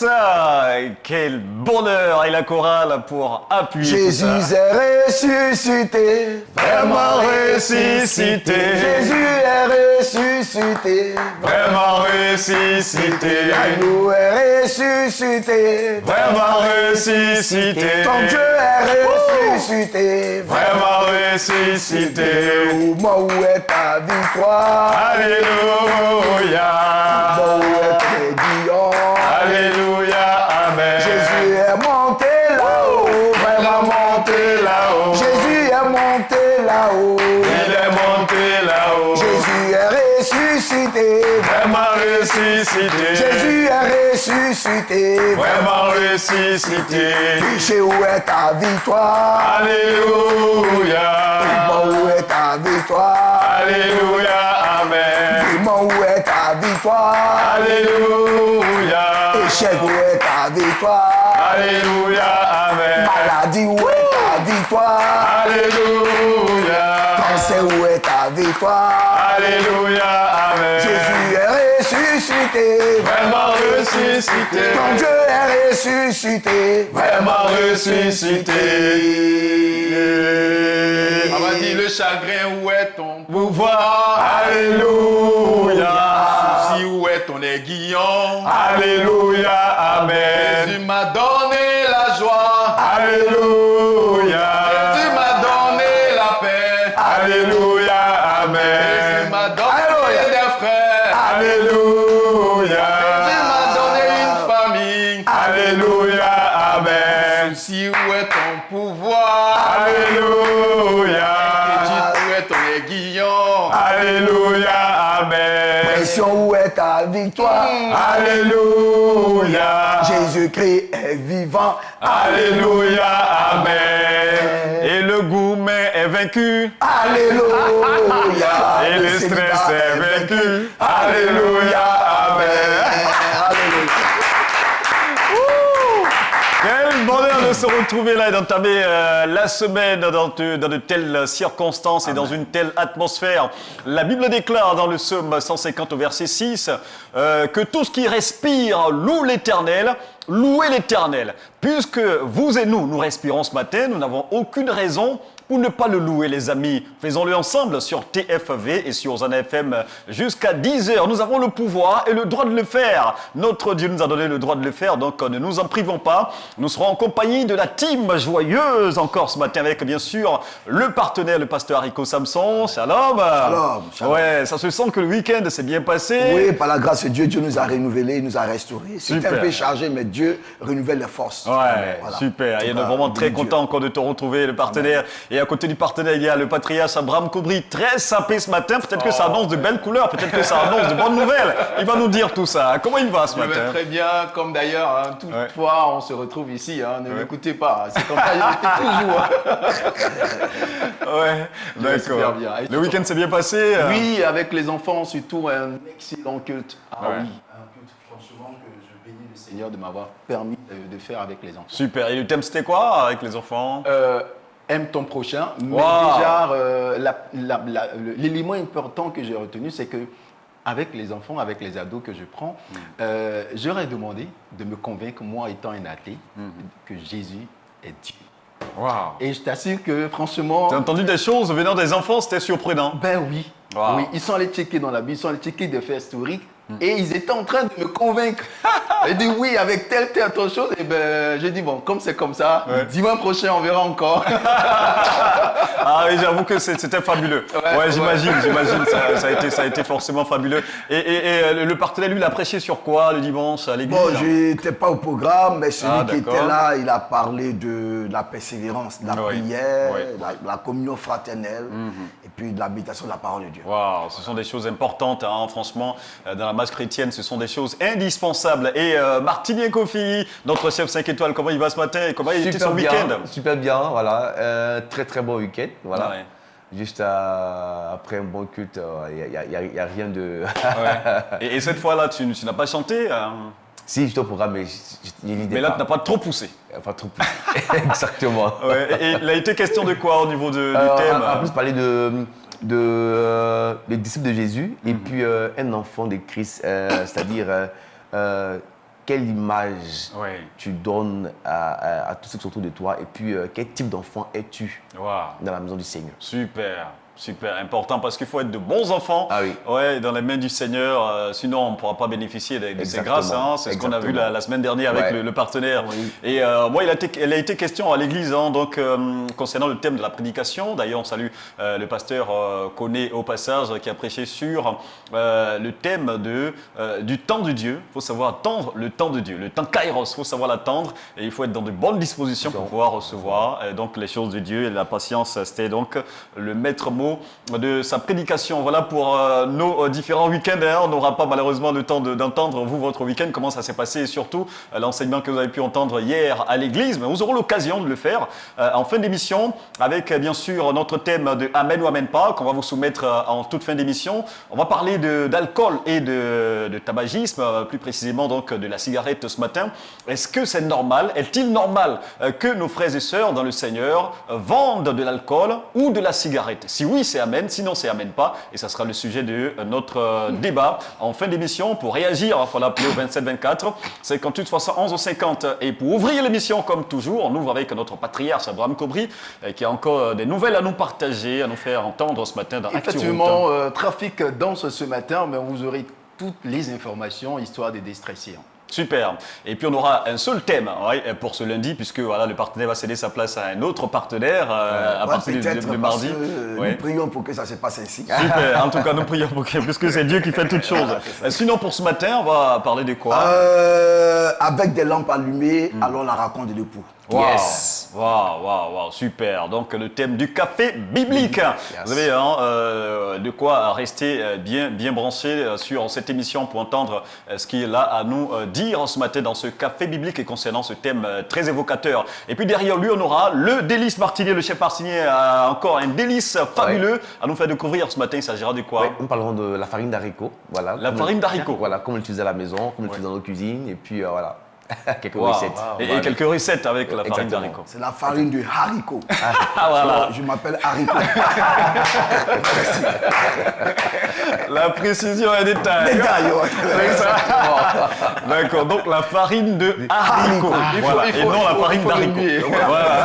Yes! Quel bonheur! Et la chorale pour appuyer Jésus tout ça. est ressuscité, Vraiment ressuscité. Jésus est ressuscité, Vraiment ressuscité. l'agneau est ressuscité, Vraiment ressuscité. ton Dieu est ressuscité, Vraiment ressuscité. Au moment où est ta victoire, Alléluia. au moment où est tes guillons. Alléluia. Amen. Jésus est monté là-haut, vraiment monté là-haut. Jésus est monté là-haut. Il est monté là-haut. Jésus est ressuscité. Vraiment ressuscité. Jésus est ressuscité. Vraiment ressuscité. Péché, où est ta victoire? Alléluia. Démon, où est ta victoire? Alléluia. Amen. Démon, où est ta victoire? Alléluia. Échec, où est ta victoire? Alléluia. Amen. Maladie, où est ta victoire? Alléluia. Cancer, où est ta victoire? Alléluia. Amen. Jésus est ressuscité. Vraiment ressuscité. Ton Dieu est ressuscité. Vraiment ressuscité. On va dire le chagrin, où est ton Pouvoir. Alléluia. souci, où est ton aiguillon? Alléluia. Amen. Jésus m'a donné la joie. Alléluia. Jésus m'a donné la paix. Alléluia. Amen. Jésus m'a donné des frères. Alléluia. Jésus m'a donné une famille. Alléluia. Amen. Souci, où est ton pouvoir? Alléluia. Où est ton aiguillon? Alléluia. Amen. Pression, où est ta victoire? Alléluia. Jésus-Christ est vivant. Alléluia. Amen. Et le gourmet est vaincu. Alléluia. Et le stress est vaincu. Alléluia. Amen. Alléluia. Quel bonheur de se retrouver là et d'entamer la semaine dans de telles circonstances et dans une telle atmosphère. La Bible déclare dans le psaume 150 au verset 6 que tout ce qui respire loue l'Éternel. Louez l'Éternel. Puisque vous et nous respirons ce matin, nous n'avons aucune raison pour ne pas le louer, les amis. Faisons-le ensemble sur TFV et sur Zana FM jusqu'à 10h. Nous avons le pouvoir et le droit de le faire. Notre Dieu nous a donné le droit de le faire, donc ne nous en privons pas. Nous serons en compagnie de la team joyeuse encore ce matin avec, bien sûr, le partenaire, le pasteur Rico Samson. Shalom. Shalom, shalom. Ouais, ça se sent que le week-end s'est bien passé. Oui, par la grâce de Dieu, Dieu nous a renouvelés, il nous a restaurés. C'était Super. un peu chargé, mais Dieu renouvelle les forces. Ouais, Voilà. super. Et En on tout est cas, vraiment très Dieu. content encore de te retrouver, le partenaire. Et à côté du partenaire, il y a le patriarche Abraham Koubri, très sapé ce matin. Peut-être que ça annonce de belles couleurs, peut-être que ça annonce de bonnes nouvelles. Il va nous dire tout ça. Comment il va ce Je vais matin? très bien, comme d'ailleurs, hein, toute Ouais. fois on se retrouve ici, hein, ne Ouais. m'écoutez pas, c'est comme ça, j'étais toujours. Ouais, Je vais super d'accord. bien. Et Le week-end s'est bien passé? Oui, avec les enfants, surtout un excellent culte. Ah Ouais. oui, un culte franchement que je bénis le Seigneur de m'avoir permis de faire avec les enfants. Super. Et le thème, c'était quoi avec les enfants? Aime ton prochain, mais Wow. déjà, l'élément important que j'ai retenu, c'est que avec les enfants, avec les ados que je prends, j'aurais demandé de me convaincre, moi étant un athée, que Jésus est Dieu. Wow. Et je t'assure que franchement, T'as entendu des choses venant des enfants, c'était surprenant. ben oui, Wow. oui, ils sont allés checker dans la Bible, ils sont allés checker des faits historiques et ils étaient en train de me convaincre. Ils disent oui, avec telle autre chose, et ben j'ai dit bon, comme c'est comme ça, Ouais. dimanche prochain on verra encore. Ah oui, j'avoue que c'était fabuleux. Ouais, j'imagine, ça a été forcément fabuleux. Et le partenaire, lui, il a prêché sur quoi le dimanche à l'église? Bon, je n'étais pas au programme, mais celui Ah, qui d'accord. était là, il a parlé de la persévérance, de la Oui. prière, Oui. la communion fraternelle, et puis de l'habitation de la parole de Dieu. Waouh, ce sont des choses importantes, hein, franchement, dans la marche chrétienne, ce sont des choses indispensables. Et Martin Kofi, notre chef 5 étoiles, comment il va ce matin et comment il était son week-end? Super bien, voilà. Très très bon week-end, voilà. Ouais. Juste après un bon culte, il n'y a rien de... Ouais. Et cette fois-là, tu n'as pas chanté hein? Si, j'étais au programme, mais j'ai l'idée. Mais là, tu n'as pas trop poussé. Pas trop. Exactement. Ouais. Et il a été question de quoi au niveau du thème? En plus, parler les disciples de Jésus et puis un enfant de Christ, c'est-à-dire quelle image Ouais. tu donnes à tous ceux qui sont autour de toi et puis quel type d'enfant es-tu Wow. dans la maison du Seigneur? Super. Super important parce qu'il faut être de bons enfants oui. Ouais, dans les mains du Seigneur, sinon on ne pourra pas bénéficier de ces grâces. Hein. C'est ce qu'on a vu la semaine dernière avec le partenaire. Oui. Et moi, il a été question à l'église donc, concernant le thème de la prédication. D'ailleurs, on salue le pasteur Koné au passage qui a prêché sur le thème du temps de Dieu. Il faut savoir attendre le temps de Dieu, le temps Kairos, il faut savoir l'attendre et il faut être dans de bonnes dispositions pour pouvoir recevoir donc les choses de Dieu et la patience. C'était donc le maître mot de sa prédication. Voilà pour nos différents week-ends. On n'aura pas malheureusement le temps d'entendre, vous, votre week-end, comment ça s'est passé et surtout l'enseignement que vous avez pu entendre hier à l'église. Mais vous aurez l'occasion de le faire en fin d'émission avec bien sûr notre thème de Amen ou Amen pas qu'on va vous soumettre en toute fin d'émission. On va parler d'alcool et de tabagisme, plus précisément donc de la cigarette ce matin. Est-ce que c'est normal? Est-il normal que nos frères et sœurs dans le Seigneur vendent de l'alcool ou de la cigarette? Si oui, c'est Amen, sinon c'est Amen pas. Et ça sera le sujet de notre débat en fin d'émission. Pour réagir, il faut l'appeler au 27 24 58 71 50. Et pour ouvrir l'émission, comme toujours, on ouvre avec notre patriarche Abraham Kobri, qui a encore des nouvelles à nous partager, à nous faire entendre ce matin dans Actu Effectivement, trafic dense ce matin, mais vous aurez toutes les informations, histoire de déstresser. Super. Et puis on aura un seul thème pour ce lundi, puisque voilà, le partenaire va céder sa place à un autre partenaire à partir de mardi. Nous prions pour que ça se passe ainsi. Super. En tout cas, nous prions pour que, puisque c'est Dieu qui fait toutes choses. Sinon, pour ce matin, on va parler de quoi? Avec des lampes allumées, allons la raconte de l'époux. Wow. Yes. Wow, super. Donc le thème du café biblique. Vous avez de quoi rester bien branché sur cette émission pour entendre ce qu'il a à nous dire ce matin dans ce café biblique et concernant ce thème très évocateur. Et puis derrière lui, on aura le délice Martinier. Le chef Martinier a encore un délice fabuleux à nous faire découvrir ce matin. Il s'agira de quoi? Nous parlerons de la farine d'haricot. Voilà. La farine d'haricot. Voilà, comment l'utiliser à la maison, comment l'utiliser dans nos cuisines et puis voilà. Quelques recettes. Et quelques recettes avec la farine Exactement. d'haricot. C'est la farine de haricot. Voilà. Je m'appelle haricot. La précision et détail. Détail, ouais. C'est ça. D'accord, donc la farine de haricot. Voilà. Et non la farine d'haricot. Voilà.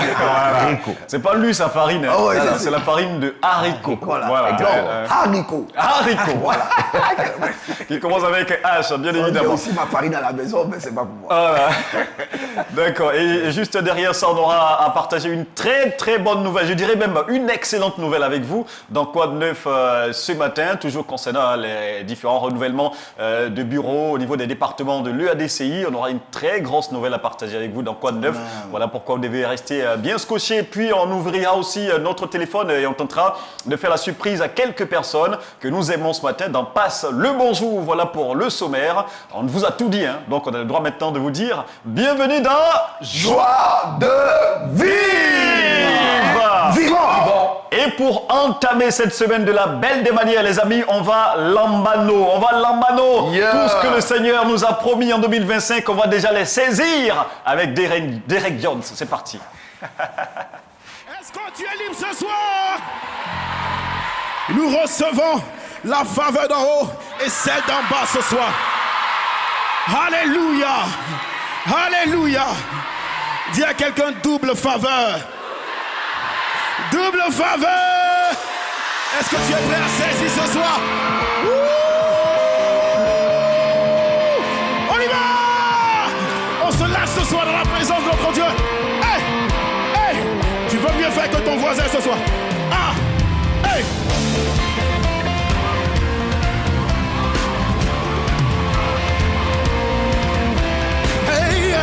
C'est pas lui sa farine. Ah ouais, c'est la farine de haricot. Voilà. Donc, Haricot. haricot. Voilà. Qui commence avec un H, bien J'ai évidemment. aussi ma farine à la maison, mais c'est pas pour moi. Voilà. D'accord. Et juste derrière ça, on aura à partager une très bonne nouvelle. Je dirais même une excellente nouvelle avec vous. Dans Quoi de neuf ce matin, toujours concernant les différents renouvellements de bureaux au niveau des départements de l'EADCI. On aura une très grosse nouvelle à partager avec vous dans Quoi de neuf. Voilà pourquoi vous devez rester bien scotché. Puis on ouvrira aussi notre téléphone et on tentera de faire la surprise à quelques personnes que nous aimons ce matin dans Passe le bonjour. Voilà pour le sommaire. On vous a tout dit, hein. Donc on a le droit maintenant de vous dire bienvenue dans Joie de vivre. Vivant. Et pour entamer cette semaine de la belle des manières, les amis, on va lambano. Yeah. Tout ce que le Seigneur nous a promis en 2025, on va déjà les saisir avec Derek Jones. C'est parti. Est-ce que tu es libre ce soir? Nous recevons la faveur d'en haut et celle d'en bas ce soir. Alléluia. Alléluia. Dis à quelqu'un double faveur. Double faveur. Est-ce que tu es prêt à saisir ce soir? On y va. On se lâche ce soir dans la présence de notre Dieu. Hey, hey, tu veux mieux faire que ton voisin ce soir. Ah, hey. Hey.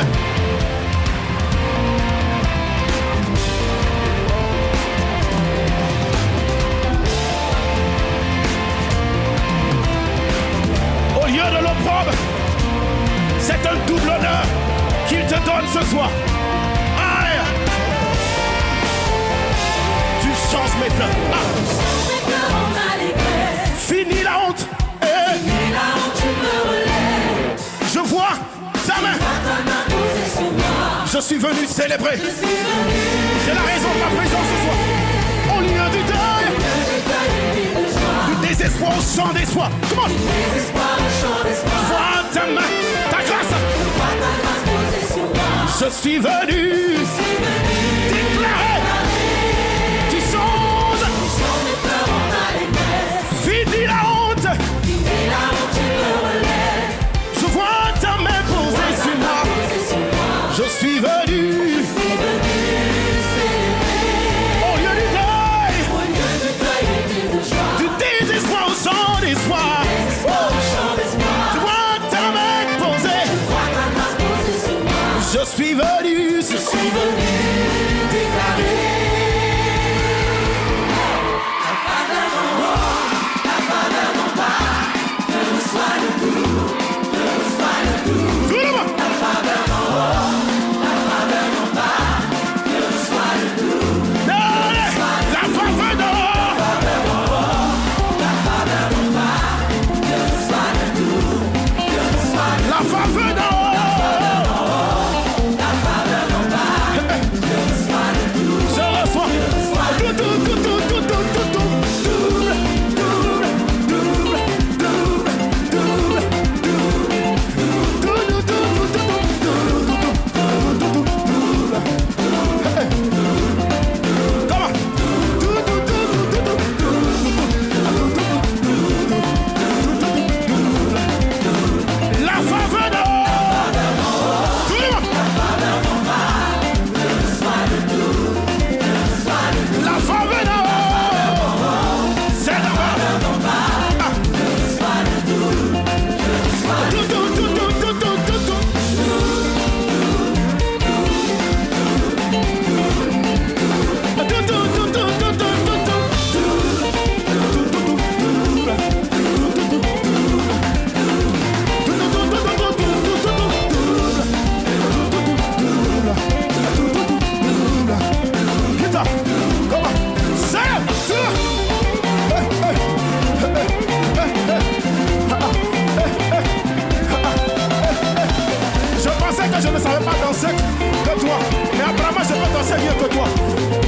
Au lieu de l'opprobre, c'est un double honneur qu'il te donne ce soir. Aïe! Tu changes maintenant. Ah. Fini la honte. Je vois ta main. Je suis venu célébrer. C'est la raison de ma présence ce soir. Au lieu du deuil, du désespoir au chant d'espoir. Comment? Vois ta main, ta grâce. Je suis venu déclarer. Tu songes. Finis la honte. Je vois ta main posée sur moi. Je suis venu. Au lieu du deuil, du désespoir au chant d'espoir. Je vois ta main posée. Je suis venu déclarer. Je ne savais pas danser que toi, mais apparemment je peux danser mieux que toi.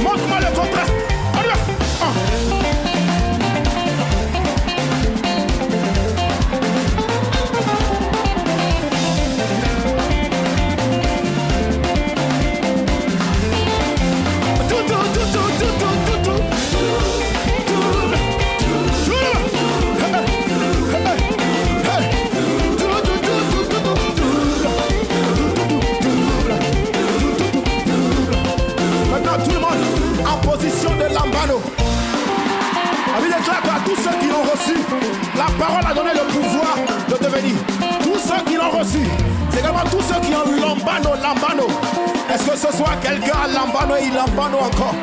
Montre-moi le contraire. On y va. Tout le monde en position de lambano. La Bible déclare qu'à tous ceux qui l'ont reçu, la parole a donné le pouvoir de devenir. Tous ceux qui l'ont reçu, c'est également tous ceux qui ont lambano. Est-ce que ce soit quelqu'un à lambano et il lambano encore?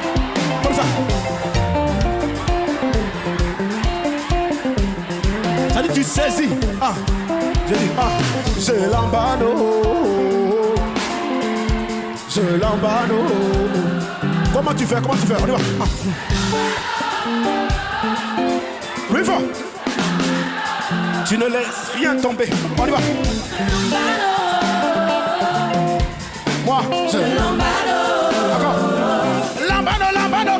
Comme ça. Ça dit tu saisis. Ah, je dis je lambano. Je lambano. Comment tu fais? On y va. Plus fort. Tu ne laisses rien tomber. On y va. Moi, je lambano. Encore. Lambano.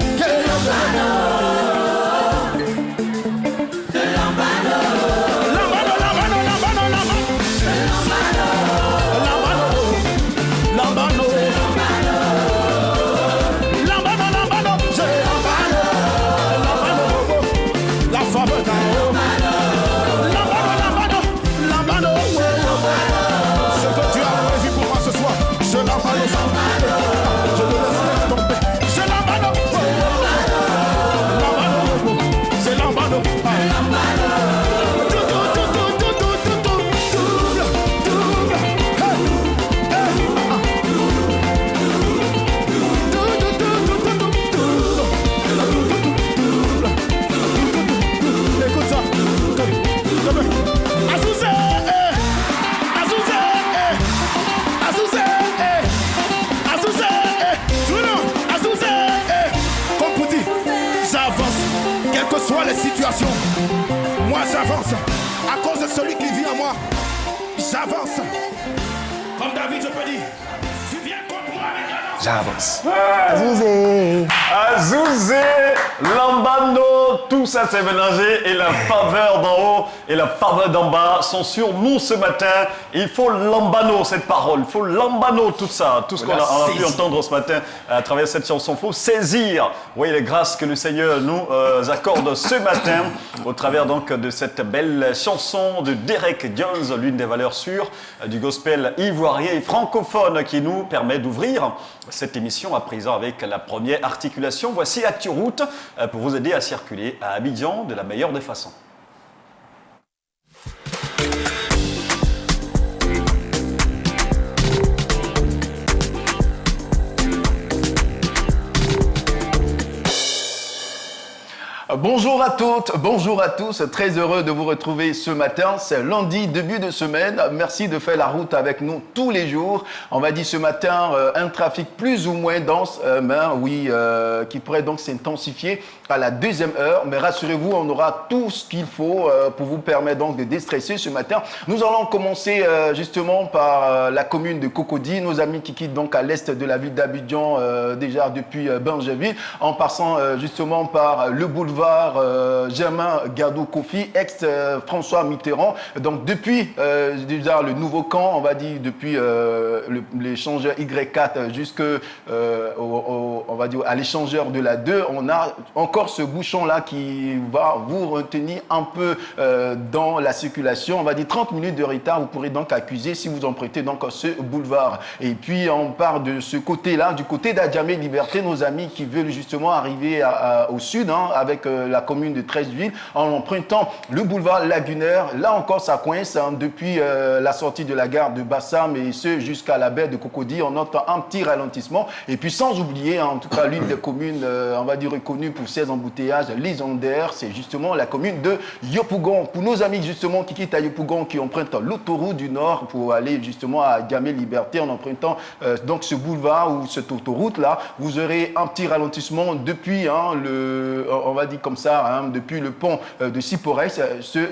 Les situations, moi j'avance à cause de celui qui vit en moi. J'avance comme David, je peux dire, tu viens contre moi avec la lance. J'avance. Azouzé. Azouzé, Lambano, tout ça s'est mélangé et la faveur d'en haut et la faveur d'en bas sont sur nous ce matin. Il faut Lambano cette parole, il faut Lambano tout ça, tout ce qu'on a pu entendre ce matin à travers cette chanson. Il faut saisir, vous voyez les grâces que le Seigneur nous accorde ce matin au travers donc de cette belle chanson de Derek Jones, l'une des valeurs sûres du gospel ivoirien et francophone qui nous permet d'ouvrir cette émission à présent avec la première articulation. Voici ActuRoute pour vous aider à circuler à Abidjan de la meilleure des façons. Bonjour à toutes, bonjour à tous, très heureux de vous retrouver ce matin, c'est lundi, début de semaine, merci de faire la route avec nous tous les jours. On va dire ce matin un trafic plus ou moins dense, qui pourrait donc s'intensifier à la deuxième heure, mais rassurez-vous, on aura tout ce qu'il faut pour vous permettre donc de déstresser ce matin. Nous allons commencer justement par la commune de Cocody, nos amis qui quittent donc à l'est de la ville d'Abidjan déjà depuis Bingerville, en passant justement par le boulevard Germain Gardou Kofi, ex-François Mitterrand. Donc depuis déjà le nouveau camp, on va dire depuis l'échangeur Y4 on va dire à l'échangeur de la 2, on a encore ce bouchon-là qui va vous retenir un peu dans la circulation. On va dire 30 minutes de retard, vous pourrez donc accuser si vous empruntez donc ce boulevard. Et puis on part de ce côté-là, du côté d'Adjamé Liberté, nos amis qui veulent justement arriver au sud, avec la commune de Treichville, en empruntant le boulevard Lagunaire. Là encore, ça coince depuis la sortie de la gare de Bassam et ce jusqu'à la baie de Cocody. On note un petit ralentissement. Et puis sans oublier, en tout cas, l'une des communes, on va dire, reconnue pour ses embouteillages légendaires, c'est justement la commune de Yopougon. Pour nos amis justement qui quittent à Yopougon, qui empruntent l'autoroute du Nord pour aller justement à Djamé Liberté, en empruntant donc ce boulevard ou cette autoroute-là, vous aurez un petit ralentissement depuis on va dire comme ça, depuis le pont de Siporès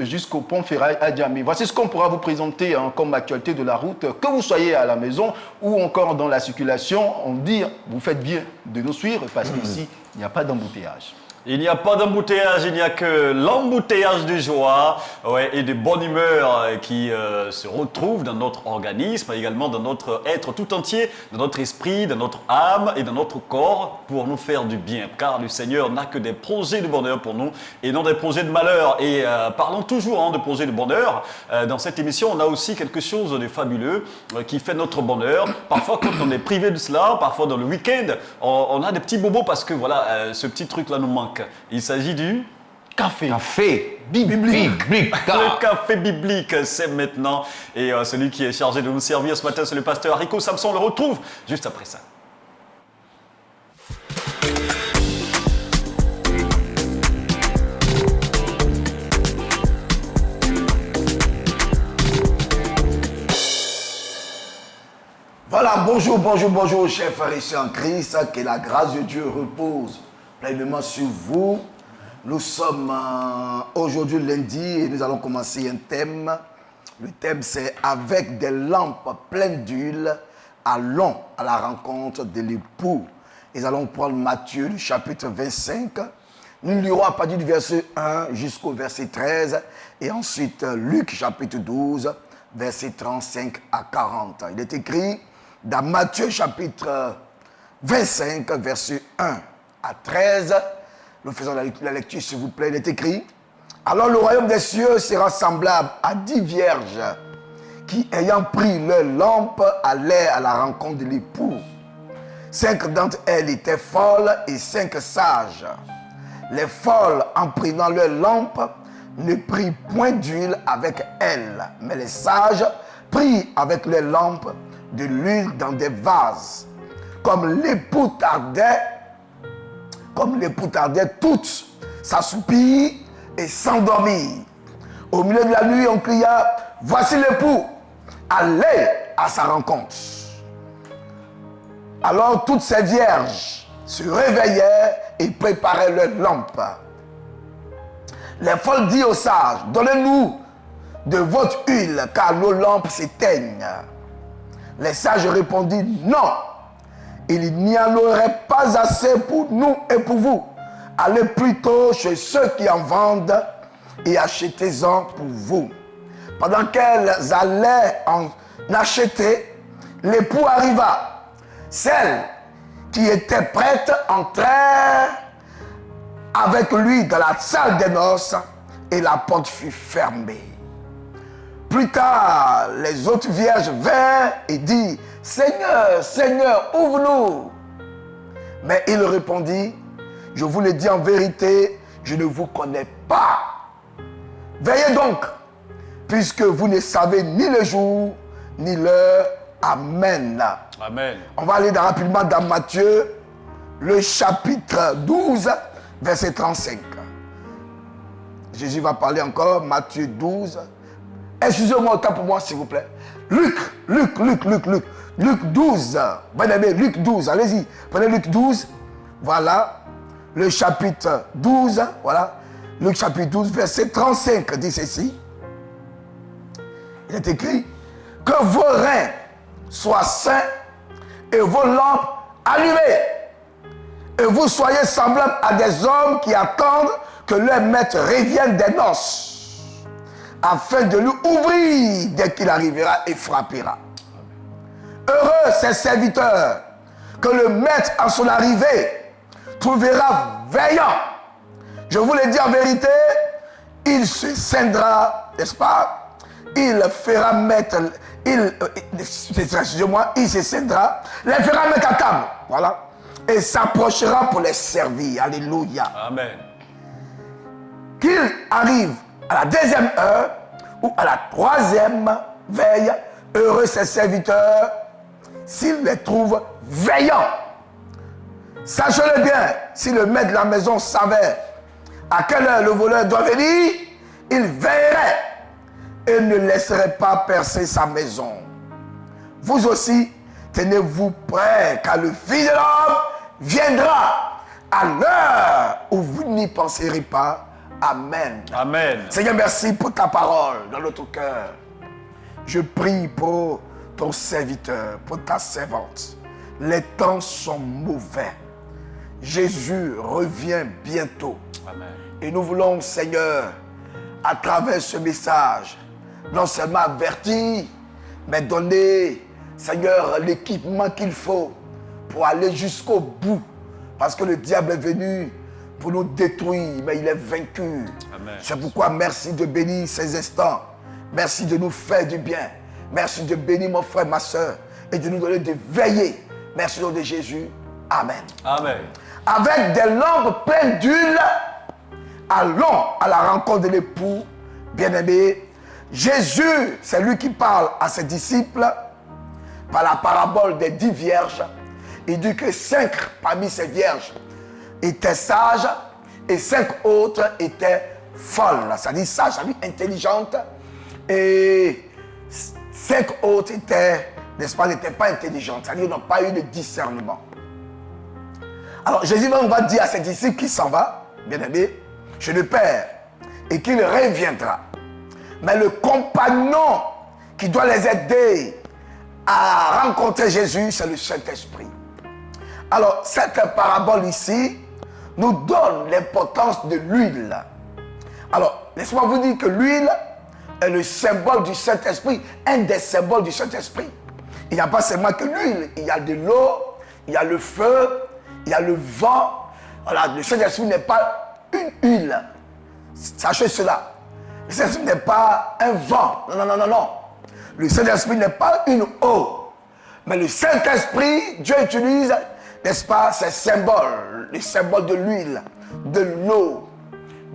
jusqu'au pont Ferraille à Djamé. Voici ce qu'on pourra vous présenter comme actualité de la route, que vous soyez à la maison ou encore dans la circulation. On dit, vous faites bien de nous suivre parce qu'ici, il n'y a pas d'embouteillage. Il n'y a pas d'embouteillage, il n'y a que l'embouteillage de joie et de bonne humeur qui se retrouvent dans notre organisme, également dans notre être tout entier, dans notre esprit, dans notre âme et dans notre corps pour nous faire du bien. Car le Seigneur n'a que des projets de bonheur pour nous et non des projets de malheur. Et parlons toujours de projets de bonheur. Dans cette émission, on a aussi quelque chose de fabuleux qui fait notre bonheur. Parfois, quand on est privé de cela, parfois dans le week-end, on a des petits bobos parce que voilà, ce petit truc-là nous manque. Il s'agit du café. Café biblique. Le café biblique, c'est maintenant. Et celui qui est chargé de nous servir ce matin, c'est le pasteur Haricot Samson. On le retrouve juste après ça. Voilà, bonjour, chers frères et sœurs en Christ, que la grâce de Dieu repose pleinement sur vous. Nous sommes aujourd'hui lundi et nous allons commencer un thème. Le thème c'est « Avec des lampes pleines d'huile, allons à la rencontre de l'époux ». Nous allons prendre Matthieu, le chapitre 25. Nous lirons à partir du verset 1 jusqu'au verset 13. Et ensuite Luc, chapitre 12, verset 35 à 40. Il est écrit dans Matthieu, chapitre 25, verset 1 à 13. Nous faisons la lecture, s'il vous plaît. Il est écrit: alors le royaume des cieux sera semblable à 10 vierges qui, ayant pris leur lampe, allaient à la rencontre de l'époux. 5 d'entre elles étaient folles et 5 sages. Les folles, en prenant leur lampe, ne prirent point d'huile avec elles, mais les sages prirent avec leur lampe de l'huile dans des vases. Comme l'époux tardait, toutes s'assoupirent et s'endormirent. Au milieu de la nuit, on cria: voici l'époux, allez à sa rencontre. Alors toutes ces vierges se réveillèrent et préparaient leurs lampes. Les folles dirent aux sages: donnez-nous de votre huile, car nos lampes s'éteignent. Les sages répondirent: non. il n'y en aurait pas assez pour nous et pour vous. Allez plutôt chez ceux qui en vendent et achetez-en pour vous. Pendant qu'elles allaient en acheter, l'époux arriva. Celles qui étaient prêtes entrèrent avec lui dans la salle des noces et la porte fut fermée. Plus tard, les autres vierges vinrent et dirent, « Seigneur, Seigneur, ouvre-nous » Mais il répondit, « Je vous le dis en vérité, je ne vous connais pas. Veillez donc, puisque vous ne savez ni le jour, ni l'heure. » Amen. Amen. On va aller rapidement dans Matthieu, le chapitre 12, verset 35. Jésus va parler encore, Matthieu 12. Excusez-moi autant pour moi, s'il vous plaît. Luc 12. Bien-aimé, Luc 12, allez-y. Prenez Luc 12. Voilà. Le chapitre 12. Voilà. Luc chapitre 12, verset 35 dit ceci. Il est écrit que vos reins soient saints et vos lampes allumées. Et vous soyez semblables à des hommes qui attendent que leur maître revienne des noces, afin de lui ouvrir dès qu'il arrivera et frappera. Heureux ces serviteurs que le maître à son arrivée trouvera veillant. Je vous le dis en vérité, il se scindra, n'est-ce pas? Il fera mettre, excusez-moi, il se scindra, les fera mettre à table, voilà, et s'approchera pour les servir. Alléluia. Amen. Qu'il arrive à la deuxième heure ou à la troisième veille, heureux ses serviteurs s'il les trouve veillants. Sachez-le bien, si le maître de la maison savait à quelle heure le voleur doit venir, il veillerait et ne laisserait pas percer sa maison. Vous aussi, tenez-vous prêts, car le Fils de l'homme viendra à l'heure où vous n'y penserez pas. Amen. Amen. Seigneur, merci pour ta parole dans notre cœur. Je prie pour ton serviteur, pour ta servante. Les temps sont mauvais. Jésus revient bientôt. Amen. Et nous voulons, Seigneur, à travers ce message, non seulement avertir, mais donner, Seigneur, l'équipement qu'il faut pour aller jusqu'au bout. Parce que le diable est venu pour nous détruire, mais il est vaincu. C'est pourquoi merci de bénir ces instants. Merci de nous faire du bien. Merci de bénir mon frère, ma soeur, et de nous donner de veiller. Merci au nom de Jésus. Amen. Amen. Avec des lampes pleines d'huile, allons à la rencontre de l'époux bien-aimé. Jésus, c'est lui qui parle à ses disciples par la parabole des 10 vierges. Il dit que 5 parmi ces vierges étaient sages et 5 autres étaient folles. C'est-à-dire sages, c'est-à-dire intelligentes. Et 5 autres étaient, n'est-ce pas, n'étaient pas intelligentes. C'est-à-dire qu'ils n'ont pas eu de discernement. Alors Jésus va dire à ses disciples qu'il s'en va, bien-aimé, chez le Père, et qu'il reviendra. Mais le compagnon qui doit les aider à rencontrer Jésus, c'est le Saint-Esprit. Alors, cette parabole ici nous donne l'importance de l'huile. Alors, laissez-moi vous dire que l'huile est le symbole du Saint-Esprit, un des symboles du Saint-Esprit. Il n'y a pas seulement que l'huile, il y a de l'eau, il y a le feu, il y a le vent. Voilà, le Saint-Esprit n'est pas une huile. Sachez cela. Le Saint-Esprit n'est pas un vent. Non, non, non, non, non. Le Saint-Esprit n'est pas une eau. Mais le Saint-Esprit, Dieu utilise, n'est-ce pas, ces symboles. Les symboles de l'huile, de l'eau,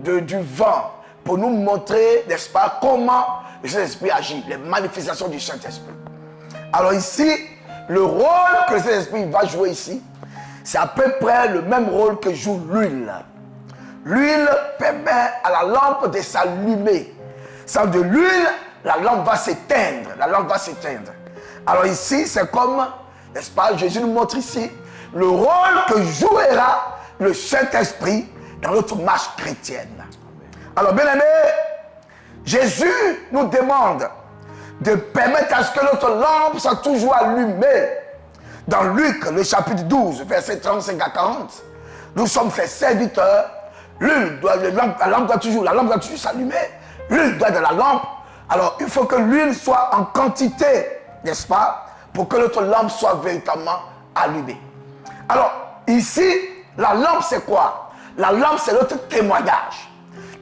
du vent. Pour nous montrer, n'est-ce pas, comment le Saint-Esprit agit. Les manifestations du Saint-Esprit. Alors ici, le rôle que le Saint-Esprit va jouer ici, c'est à peu près le même rôle que joue l'huile. L'huile permet à la lampe de s'allumer. Sans de l'huile, la lampe va s'éteindre. La lampe va s'éteindre. Alors ici, c'est comme, n'est-ce pas, Jésus nous montre ici le rôle que jouera le Saint-Esprit dans notre marche chrétienne. Alors, bien aimé, Jésus nous demande de permettre à ce que notre lampe soit toujours allumée. dans Luc, le chapitre 12, verset 35 à 40, nous sommes ses serviteurs. La lampe doit toujours s'allumer. L'huile doit être dans la lampe. Alors, il faut que l'huile soit en quantité, n'est-ce pas, pour que notre lampe soit véritablement allumée. Alors, ici, la lampe, c'est quoi? La lampe, c'est notre témoignage.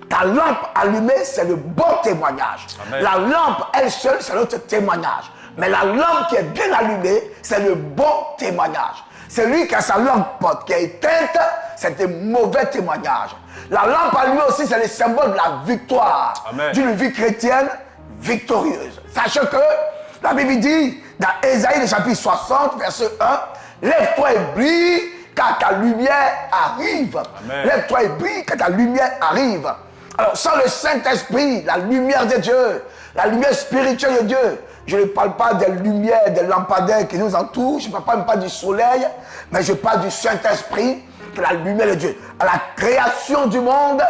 Ta lampe allumée, c'est le bon témoignage. Amen. La lampe, elle seule, c'est notre témoignage. Mais la lampe qui est bien allumée, c'est le bon témoignage. Celui qui a sa lampe qui est éteinte, c'est un mauvais témoignage. La lampe allumée aussi, c'est le symbole de la victoire. Amen. D'une vie chrétienne victorieuse. Sachez que la Bible dit, dans Ésaïe, le chapitre 60, verset 1, lève-toi et brille, car ta lumière arrive. Amen. Lève-toi et brille, car ta lumière arrive. Alors, sans le Saint-Esprit, la lumière de Dieu, la lumière spirituelle de Dieu, je ne parle pas des lumières, des lampadaires qui nous entourent, je ne parle même pas du soleil, mais je parle du Saint-Esprit, qui est la lumière de Dieu. À la création du monde,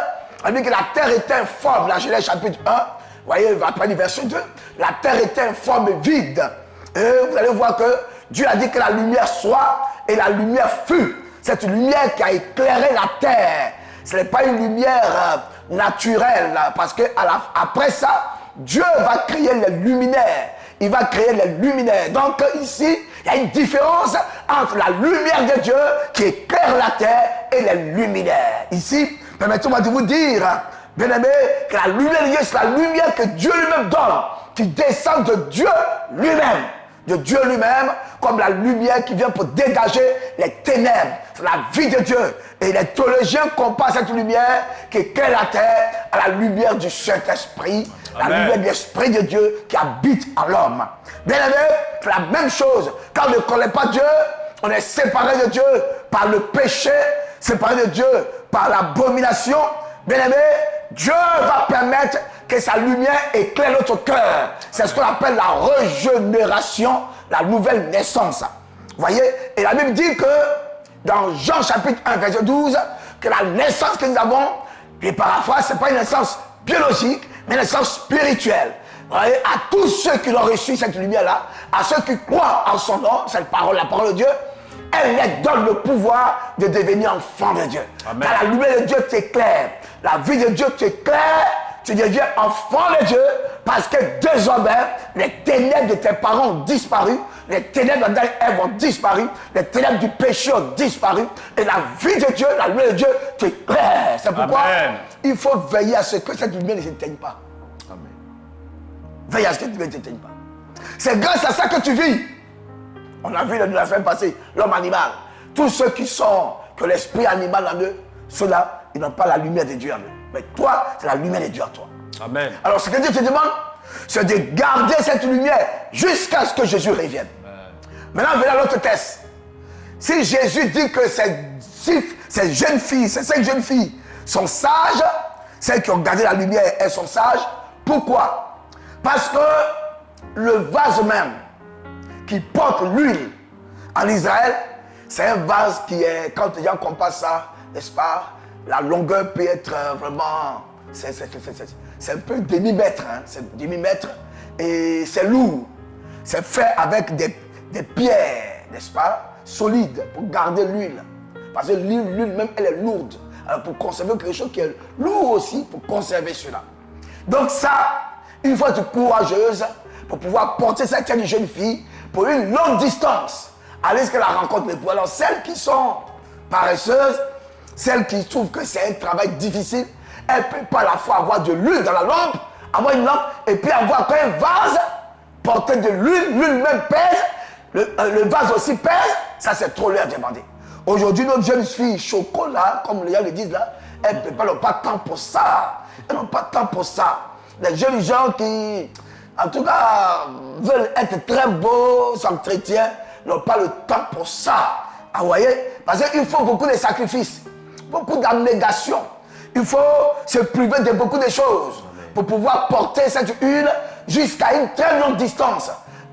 on dit que la terre était informe, la Genèse chapitre 1, vous voyez, après le verset 2, la terre était informe et vide. Et vous allez voir que Dieu a dit que la lumière soit, et la lumière fut. Cette lumière qui a éclairé la terre, ce n'est pas une lumière naturelle, parce que après ça, Dieu va créer les luminaires. Il va créer les luminaires. Donc ici, il y a une différence entre la lumière de Dieu qui éclaire la terre et les luminaires. Ici, permettez-moi de vous dire, bien aimé, que la lumière de Dieu, c'est la lumière que Dieu lui-même donne, qui descend de Dieu lui-même. De Dieu lui-même, comme la lumière qui vient pour dégager les ténèbres. C'est la vie de Dieu. Et les théologiens comparent cette lumière qui éclaire la terre à la lumière du Saint-Esprit, la lumière de l'Esprit de Dieu qui habite en l'homme. Bien aimé, c'est la même chose. Quand on ne connaît pas Dieu, on est séparé de Dieu par le péché, séparé de Dieu par l'abomination. Bien aimé, Dieu va permettre que sa lumière éclaire notre cœur. C'est ce qu'on appelle la régénération, la nouvelle naissance. Vous voyez? Et la Bible dit que dans Jean chapitre 1, verset 12, que la naissance que nous avons, et paraphrase, ce n'est pas une naissance biologique, mais une naissance spirituelle. Vous voyez? À tous ceux qui l'ont reçu, cette lumière-là, à ceux qui croient en son nom, cette parole, la parole de Dieu, elle leur donne le pouvoir de devenir enfant de Dieu. Amen. Car la lumière de Dieu t'éclaire. La vie de Dieu t'éclaire. Tu deviens enfant de Dieu parce que désormais, les ténèbres de tes parents ont disparu. Les ténèbres d'Adam et Ève ont disparu. Les ténèbres du péché ont disparu. Et la vie de Dieu, la lumière de Dieu t'éclaire. C'est pourquoi il faut veiller à ce que cette lumière ne s'éteigne pas. Amen. Veille à ce que cette lumière ne s'éteigne pas. C'est grâce à ça que tu vis. On a vu la semaine passée, l'homme animal. Tous ceux qui sont, que l'esprit animal en eux, ceux-là, ils n'ont pas la lumière de Dieu en eux. Mais toi, c'est la lumière de Dieu en toi. Amen. Alors ce que Dieu te demande, c'est de garder cette lumière jusqu'à ce que Jésus revienne. Amen. Maintenant, venons à l'autre test. Si Jésus dit que ces jeunes filles, ces 5 jeunes filles sont sages, celles qui ont gardé la lumière, elles sont sages, pourquoi? Parce que le vase même qui porte l'huile en Israël, c'est un vase qui est, quand les gens comparent ça, n'est-ce pas, la longueur peut être vraiment, c'est un peu demi-mètre, hein, c'est demi-mètre, et c'est lourd. C'est fait avec des pierres, n'est-ce pas, solides, pour garder l'huile. Parce que l'huile même, elle est lourde. Alors pour conserver quelque chose qui est lourd aussi, pour conserver cela. Donc ça, il faut être courageuse pour pouvoir porter cette jeune fille pour une longue distance, aller jusqu'à la rencontre des alors celles qui sont paresseuses, celles qui trouvent que c'est un travail difficile, elles ne peuvent pas à la fois avoir de l'huile dans la lampe, avoir une lampe, et puis avoir un vase, porter de l'huile, l'huile même pèse, le vase aussi pèse, ça c'est trop leur demander. Aujourd'hui, nos jeunes filles chocolat, comme les gens le disent là, elles n'ont pas de temps pour ça. Elles n'ont pas de temps pour ça. Les jeunes gens qui, en tout cas, veulent être très beaux, s'entretiennent, n'ont pas le temps pour ça. Ah, vous voyez? Parce qu'il faut beaucoup de sacrifices, beaucoup d'abnégation. Il faut se priver de beaucoup de choses pour pouvoir porter cette huile jusqu'à une très longue distance.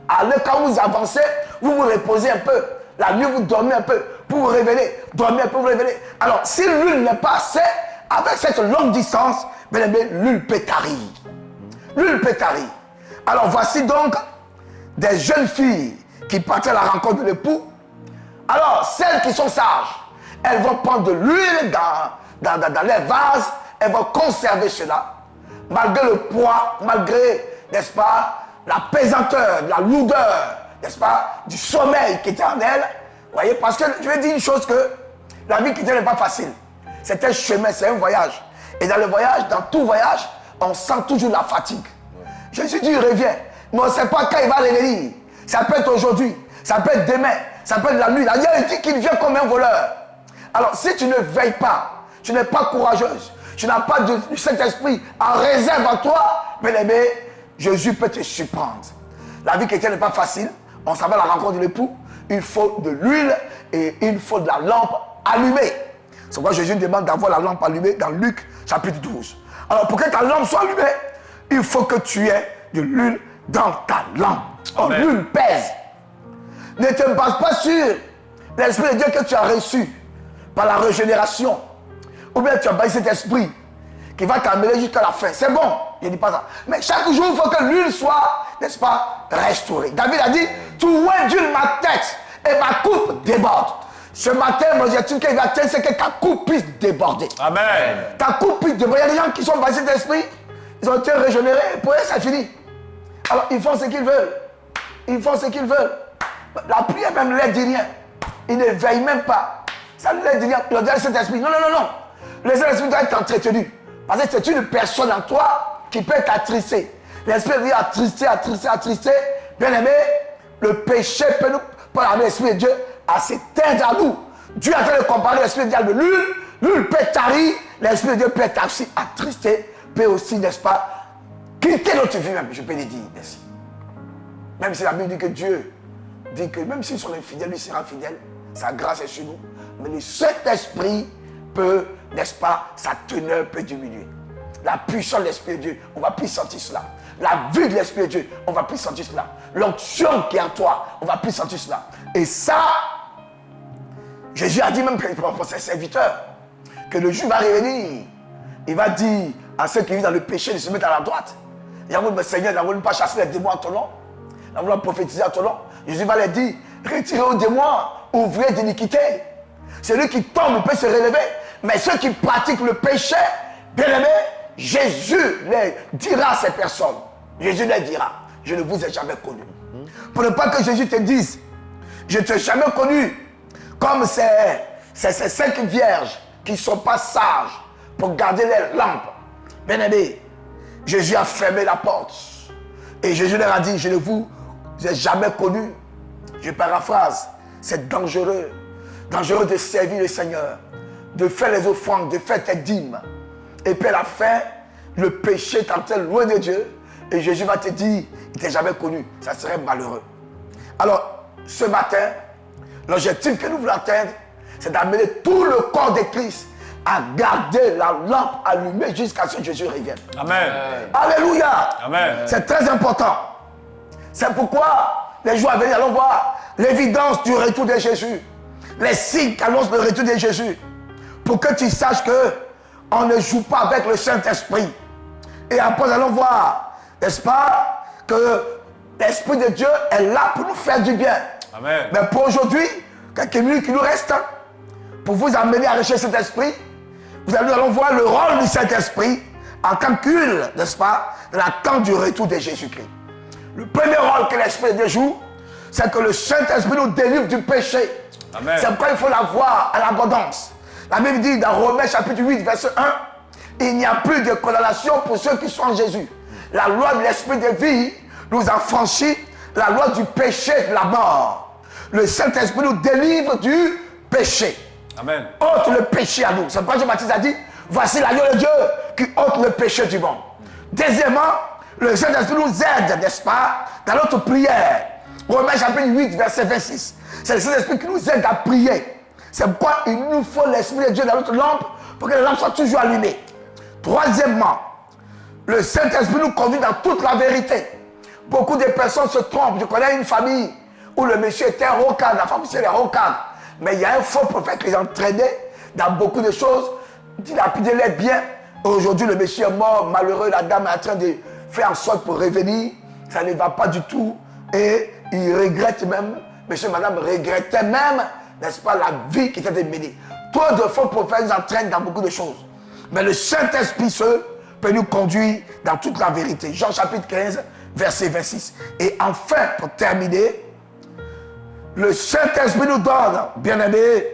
Alors, quand vous avancez, vous vous reposez un peu. La nuit, vous dormez un peu pour vous révéler. Dormez un peu, vous révéler. Alors, si l'huile n'est pas assez, avec cette longue distance, bien aimé, l'huile peut tarir. L'huile peut tarir. Alors, voici donc des jeunes filles qui partaient à la rencontre de l'époux. Alors, celles qui sont sages, elles vont prendre de l'huile dans les vases, elles vont conserver cela, malgré le poids, malgré, n'est-ce pas, la pesanteur, la lourdeur, n'est-ce pas, du sommeil qui était en elles. Vous voyez, parce que je vais dire une chose que la vie chrétienne n'est pas facile. C'est un chemin, c'est un voyage. Et dans le voyage, dans tout voyage, on sent toujours la fatigue. Jésus dit, il revient. Mais on ne sait pas quand il va revenir. Ça peut être aujourd'hui, ça peut être demain, ça peut être la nuit. D'ailleurs, il dit qu'il vient comme un voleur. Alors, si tu ne veilles pas, tu n'es pas courageuse, tu n'as pas du Saint-Esprit en réserve en toi, bien-aimé, Jésus peut te surprendre. La vie chrétienne n'est pas facile. On s'en va à la rencontre de l'époux. Il faut de l'huile et il faut de la lampe allumée. C'est pourquoi Jésus demande d'avoir la lampe allumée dans Luc chapitre 12. Alors, pour que ta lampe soit allumée, il faut que tu aies de l'huile dans ta lampe. Oh, l'huile pèse. Ne te base pas sur l'Esprit de Dieu que tu as reçu par la régénération. Ou bien tu as basé cet esprit qui va t'amener jusqu'à la fin. C'est bon, je ne dis pas ça. Mais chaque jour, il faut que l'huile soit, n'est-ce pas, restaurée. David a dit, tu ondules ma tête et ma coupe déborde. Ce matin, mon objectif qu'il va atteindre, c'est que ta coupe puisse déborder. Amen. Ta coupe puisse déborder. Il y a des gens qui sont basés cet esprit, ils ont été régénérés, pour eux, c'est fini. Alors, ils font ce qu'ils veulent. Ils font ce qu'ils veulent. La prière même ne leur dit rien. Ils ne veillent même pas. Ça ne leur dit rien. Ils ont dit à cet esprit. Non, non, non, non. Le Saint-Esprit doit être entretenu. Parce que c'est une personne en toi qui peut t'attrister. L'esprit dit attrister, attrister, attrister. Bien aimé, le péché peut nous, par l'Esprit de Dieu, à s'éteindre à nous. Dieu a fait de comparer l'Esprit de Dieu de l'huile. L'huile peut tarir. L'Esprit de Dieu peut être aussi attristé. Peut aussi, n'est-ce pas, quitter notre vie même. Je peux le dire ainsi. Même si la Bible dit que Dieu dit que même s'ils sont infidèles, lui sera fidèle. Sa grâce est sur nous. Mais le Saint-Esprit peut, n'est-ce pas, sa teneur peut diminuer. La puissance de l'Esprit de Dieu, on ne va plus sentir cela. La vue de l'Esprit de Dieu, on ne va plus sentir cela. L'onction qui est en toi, on ne va plus sentir cela. Et ça, Jésus a dit même pour ses serviteurs que le jour va revenir. Il va dire à ceux qui vivent dans le péché de se mettre à la droite. Il va dire, Seigneur, n'a voulu pas chasser les démons à ton nom. N'a voulu prophétiser à ton nom. Jésus va leur dire, retirez aux démons, ouvrez d'iniquité. Celui qui tombe peut se relever. Mais ceux qui pratiquent le péché, bien aimé, Jésus leur dira à ces personnes. Jésus leur dira, je ne vous ai jamais connu. Pour ne pas que Jésus te dise, je ne t'ai jamais connu comme ces 5 vierges qui ne sont pas sages pour garder les lampes. Bien aimé, Jésus a fermé la porte. Et Jésus leur a dit, je ne vous ai jamais connu. Je paraphrase, c'est dangereux. Dangereux de servir le Seigneur, de faire les offrandes, de faire tes dîmes. Et puis à la fin, le péché t'entraîne loin de Dieu. Et Jésus va te dire, il ne t'a jamais connu. Ça serait malheureux. Alors, ce matin, l'objectif que nous voulons atteindre, c'est d'amener tout le corps de Christ à garder la lampe allumée jusqu'à ce que Jésus revienne. Amen. Alléluia. Amen. C'est très important. C'est pourquoi les jours à venir, allons voir l'évidence du retour de Jésus. Les signes qui annoncent le retour de Jésus. Pour que tu saches que on ne joue pas avec le Saint-Esprit. Et après, nous allons voir, n'est-ce pas, que l'Esprit de Dieu est là pour nous faire du bien. Amen. Mais pour aujourd'hui, quelques minutes qui nous restent, pour vous amener à rechercher cet esprit, nous allons voir le rôle du Saint-Esprit en tant qu'huile, n'est-ce pas, dans l'attente du retour de Jésus-Christ. Le premier rôle que l'Esprit de Dieu joue, c'est que le Saint-Esprit nous délivre du péché. Amen. C'est pourquoi il faut l'avoir à l'abondance. La Bible dit dans Romains chapitre 8, verset 1, il n'y a plus de condamnation pour ceux qui sont en Jésus. La loi de l'Esprit de vie nous a franchi la loi du péché et de la mort. Le Saint-Esprit nous délivre du péché. Amen. Ôte le péché à nous. C'est pourquoi Jean-Baptiste a dit, voici l'agneau de Dieu qui ôte le péché du monde. Deuxièmement, le Saint-Esprit nous aide, n'est-ce pas, dans notre prière. Romains chapitre 8, verset 26. C'est le Saint-Esprit qui nous aide à prier. C'est pourquoi il nous faut l'Esprit de Dieu dans notre lampe pour que la lampe soit toujours allumée. Troisièmement, le Saint-Esprit nous conduit dans toute la vérité. Beaucoup de personnes se trompent. Je connais une famille où le monsieur était un rocade, la femme était un rocade. Mais il y a un faux prophète qui les entraînait dans beaucoup de choses, dilapidait les biens. Aujourd'hui, le monsieur est mort, malheureux, la dame est en train de faire en sorte pour revenir. Ça ne va pas du tout. Et il regrette même, monsieur et madame regrettaient même n'est-ce pas, la vie qui t'est menée. Trop de faux prophètes nous entraînent dans beaucoup de choses. Mais le Saint-Esprit seul peut nous conduire dans toute la vérité. Jean chapitre 15, verset 26. Et enfin, pour terminer, le Saint-Esprit nous donne, bien-aimés,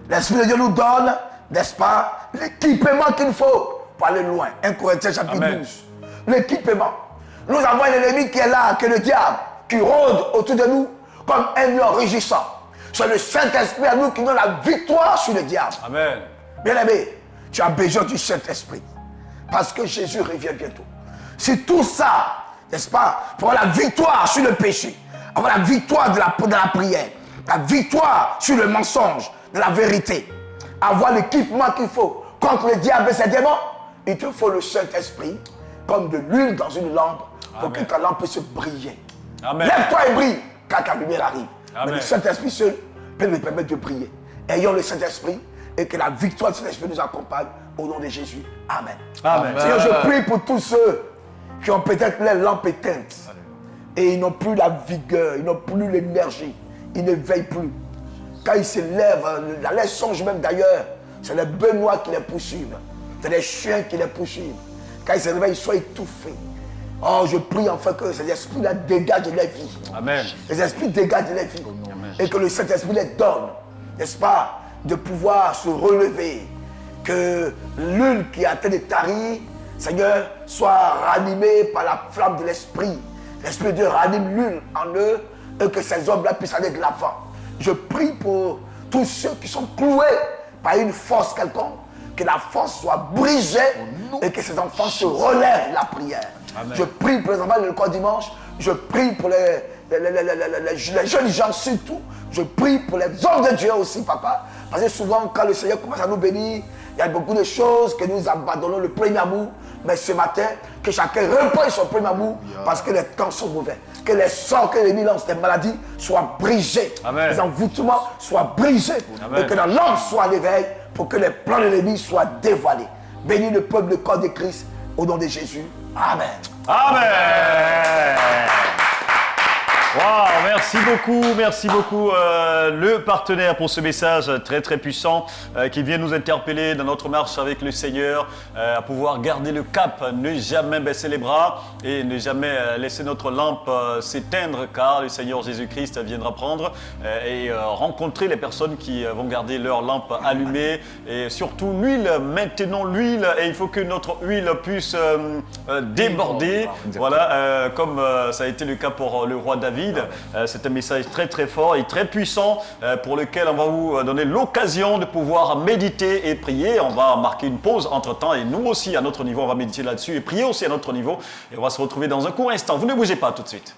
l'Esprit de Dieu nous donne, n'est-ce pas, l'équipement qu'il faut pour aller loin. 1 Corinthiens chapitre Amen. 12. L'équipement. Nous avons un ennemi qui est là, qui est le diable, qui rôde autour de nous comme un lion rugissant. C'est le Saint-Esprit à nous qui donne la victoire sur le diable. Amen. Bien-aimé, tu as besoin du Saint-Esprit. Parce que Jésus revient bientôt. C'est tout ça, n'est-ce pas, pour avoir la victoire sur le péché, avoir la victoire de la prière, la victoire sur le mensonge, de la vérité, avoir l'équipement qu'il faut contre le diable et ses démons, il te faut le Saint-Esprit comme de l'huile dans une lampe pour que ta lampe puisse briller. Amen. Lève-toi et brille quand ta lumière arrive. Amen. Mais le Saint-Esprit seul peut nous permettre de briller. Ayons le Saint-Esprit et que la victoire du Saint-Esprit nous accompagne au nom de Jésus. Amen. Amen. Seigneur, je prie pour tous ceux qui ont peut-être les lampes éteintes et ils n'ont plus la vigueur, ils n'ont plus l'énergie, ils ne veillent plus. Quand ils se lèvent, dans les songes même d'ailleurs, c'est les benoît qui les poursuivent, c'est les chiens qui les poursuivent. Quand ils se réveillent, ils sont étouffés. Oh, je prie enfin que ces esprits-là dégagent de leur vie. Amen. Les esprits dégagent de leur vie. Et que le Saint-Esprit les donne, n'est-ce pas, de pouvoir se relever. Que l'une qui a été tarie, Seigneur, soit ranimée par la flamme de l'Esprit. L'Esprit de Dieu ranime l'une en eux et que ces hommes-là puissent aller de l'avant. Je prie pour tous ceux qui sont cloués par une force quelconque, que la force soit brisée et que ces enfants se relèvent de la prière. Amen. Je prie pour les enfants le corps dimanche. Je prie pour les jeunes gens surtout. Je prie pour les hommes de Dieu aussi, papa. Parce que souvent, quand le Seigneur commence à nous bénir, il y a beaucoup de choses que nous abandonnons le premier amour. Mais ce matin, que chacun reprenne son premier amour parce que les temps sont mauvais. Que les sorts, que les nuances des maladies soient brisés. Amen. Les envoûtements soient brisés. Amen. Et que dans l'homme soit à l'éveil pour que les plans de l'ennemi soient dévoilés. Bénis le peuple, le corps de Christ, au nom de Jésus. Amen. Amen. Wow, merci beaucoup le partenaire pour ce message très très puissant qui vient nous interpeller dans notre marche avec le Seigneur, à pouvoir garder le cap, ne jamais baisser les bras et ne jamais laisser notre lampe s'éteindre car le Seigneur Jésus-Christ viendra prendre et rencontrer les personnes qui vont garder leur lampe allumée et surtout l'huile, maintenons l'huile et il faut que notre huile puisse déborder, voilà, comme ça a été le cas pour le roi David. C'est un message très très fort et très puissant pour lequel on va vous donner l'occasion de pouvoir méditer et prier. On va marquer une pause entre temps et nous aussi à notre niveau on va méditer là-dessus et prier aussi à notre niveau et on va se retrouver dans un court instant. Vous ne bougez pas tout de suite.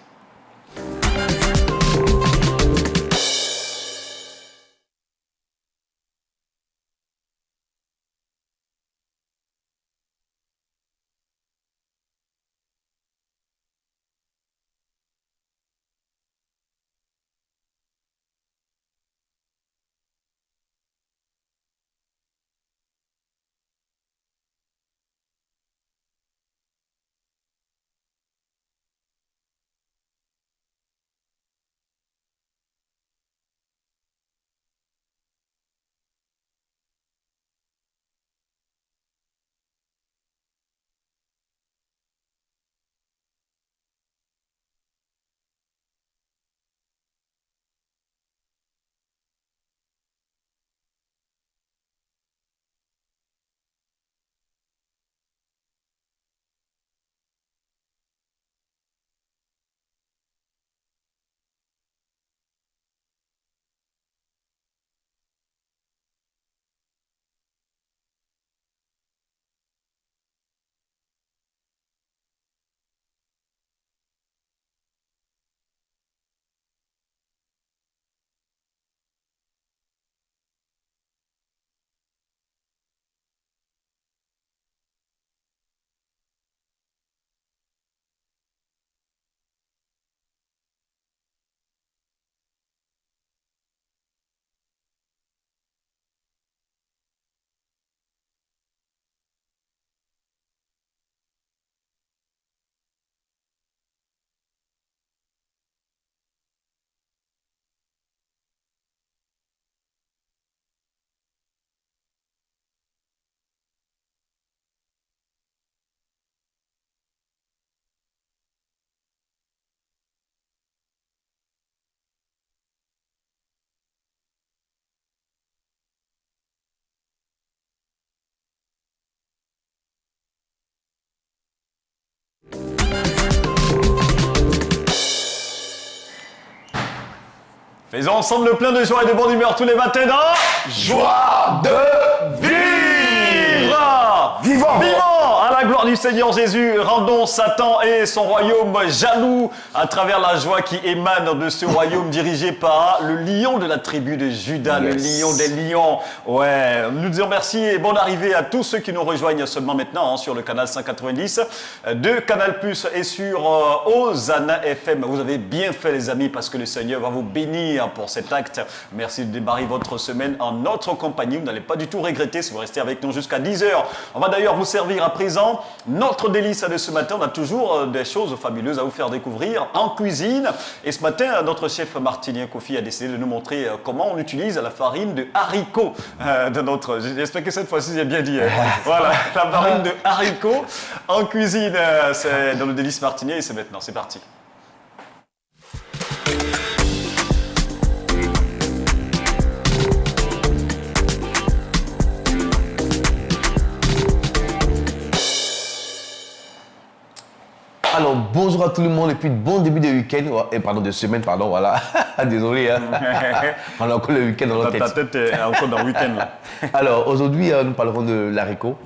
Faisons ensemble le plein de joie et de bonne humeur tous les matins dans Joie de vivre. Vivant. Vivant à la gloire du Seigneur Jésus. Rendons Satan et son royaume jaloux à travers la joie qui émane de ce royaume dirigé par le lion de la tribu de Judas, le lion des lions. Ouais, nous disons merci et bonne arrivée à tous ceux qui nous rejoignent seulement maintenant sur le canal 190 de Canal Plus et sur Hosanna FM. Vous avez bien fait les amis parce que le Seigneur va vous bénir pour cet acte. Merci de démarrer votre semaine en notre compagnie. Vous n'allez pas du tout regretter si vous restez avec nous jusqu'à 10h. On va d'ailleurs vous servir à présent notre délice de ce matin. On a toujours des choses fabuleuses à vous faire découvrir en cuisine. Et ce matin, notre chef martinien Kofi a décidé de nous montrer comment on utilise la farine de haricots de notre... J'espère que cette fois-ci j'ai bien dit. Voilà, la farine de haricots en cuisine. C'est dans le délice martinien et c'est maintenant. C'est parti. Alors, bonjour à tout le monde et puis bon début de week-end, de semaine, voilà. Désolé, hein. On a encore le week-end dans notre tête. Ta tête est encore dans le week-end, là. Alors, aujourd'hui, nous parlerons de l'haricot.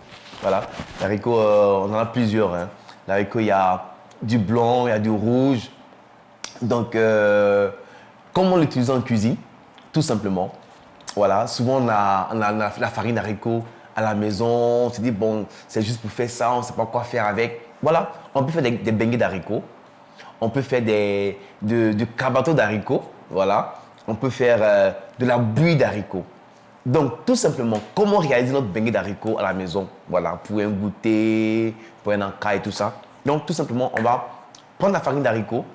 Voilà. L'haricot, on en a plusieurs. Hein. L'haricot, il y a du blanc, il y a du rouge. Donc, comment l'utiliser en cuisine? Tout simplement. Voilà. Souvent, on a la farine d'haricot à la maison. On se dit, bon, c'est juste pour faire ça, on ne sait pas quoi faire avec. Voilà, on peut faire des beignets d'haricots, on peut faire du cabato d'haricots, voilà. On peut faire de la bouillie d'haricots. Donc, tout simplement, comment réaliser notre beignet d'haricots à la maison, voilà, pour un goûter, pour un encas et tout ça. Donc, tout simplement, on va prendre la farine d'haricots,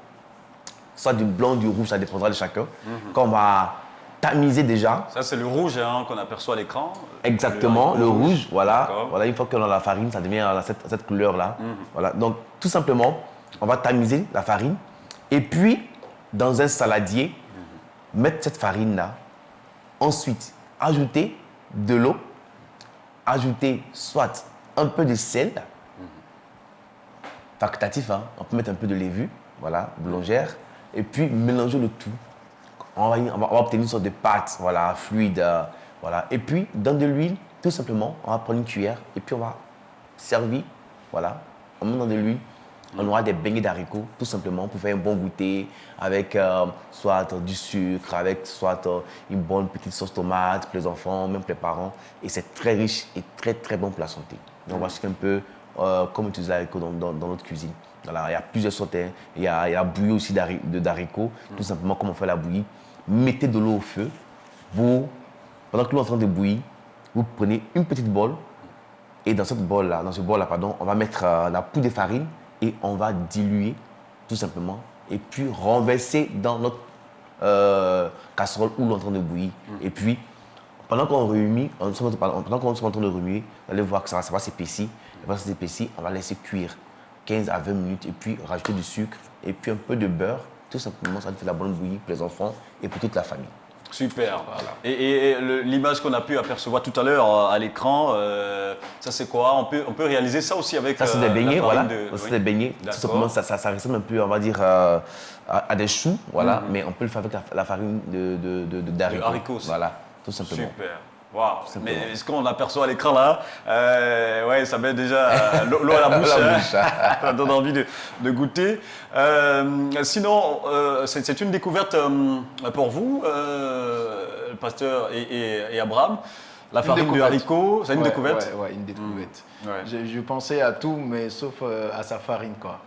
soit du blanc, du rouge, ça dépendra de chacun, qu'on va tamiser déjà. Ça, c'est le rouge qu'on aperçoit à l'écran. Exactement, le rouge, voilà. Voilà. Une fois qu'on a la farine, ça devient cette couleur-là. Voilà. Donc, tout simplement, on va tamiser la farine et puis, dans un saladier, mettre cette farine-là. Ensuite, ajouter de l'eau, ajouter soit un peu de sel, facultatif, hein. On peut mettre un peu de levure, voilà, boulangère, et puis mélanger le tout. On va obtenir une sorte de pâte, voilà, fluide, voilà. Et puis, dans de l'huile, tout simplement, on va prendre une cuillère et puis on va servir, voilà. On met dans de l'huile, on aura des beignets d'haricots, tout simplement, pour faire un bon goûter, avec soit du sucre, avec soit une bonne petite sauce tomate pour les enfants, même pour les parents. Et c'est très riche et très, très bon pour la santé. Donc, on va chercher un peu comment utiliser l'haricot dans notre cuisine. Voilà, il y a plusieurs sortes. Hein. Il y a la bouillie aussi d'haricots, tout simplement, comment on fait la bouillie. Mettez de l'eau au feu. Pendant que l'eau est en train de bouillir, vous prenez une petite bol et dans ce bol-là, on va mettre la poudre de farine et on va diluer tout simplement et puis renverser dans notre casserole où l'on est en train de bouillir. Et puis, pendant qu'on remue, pendant qu'on est en train de remuer, vous allez voir que ça va s'épaissir. Et quand ça s'épaissit, on va laisser cuire 15 à 20 minutes et puis rajouter du sucre et puis un peu de beurre. Tout simplement, ça fait la bonne bouillie pour les enfants et pour toute la famille. Super. Voilà. Et l'image qu'on a pu apercevoir tout à l'heure à l'écran, ça c'est quoi? On peut réaliser ça aussi avec ça c'est des beignets, voilà. C'est des beignets. Tout simplement, ça ressemble un peu, on va dire, à des choux, voilà. Mais on peut le faire avec la farine d'haricots. Voilà, tout simplement. Super. Wow. Mais ce qu'on aperçoit à l'écran là, ouais, ça met déjà l'eau à la bouche. Ça donne envie de goûter. Sinon, c'est une découverte pour vous, pasteur et Abraham. La farine de haricot, c'est une découverte? Oui, une découverte. Je pensais à tout, mais sauf à sa farine, quoi.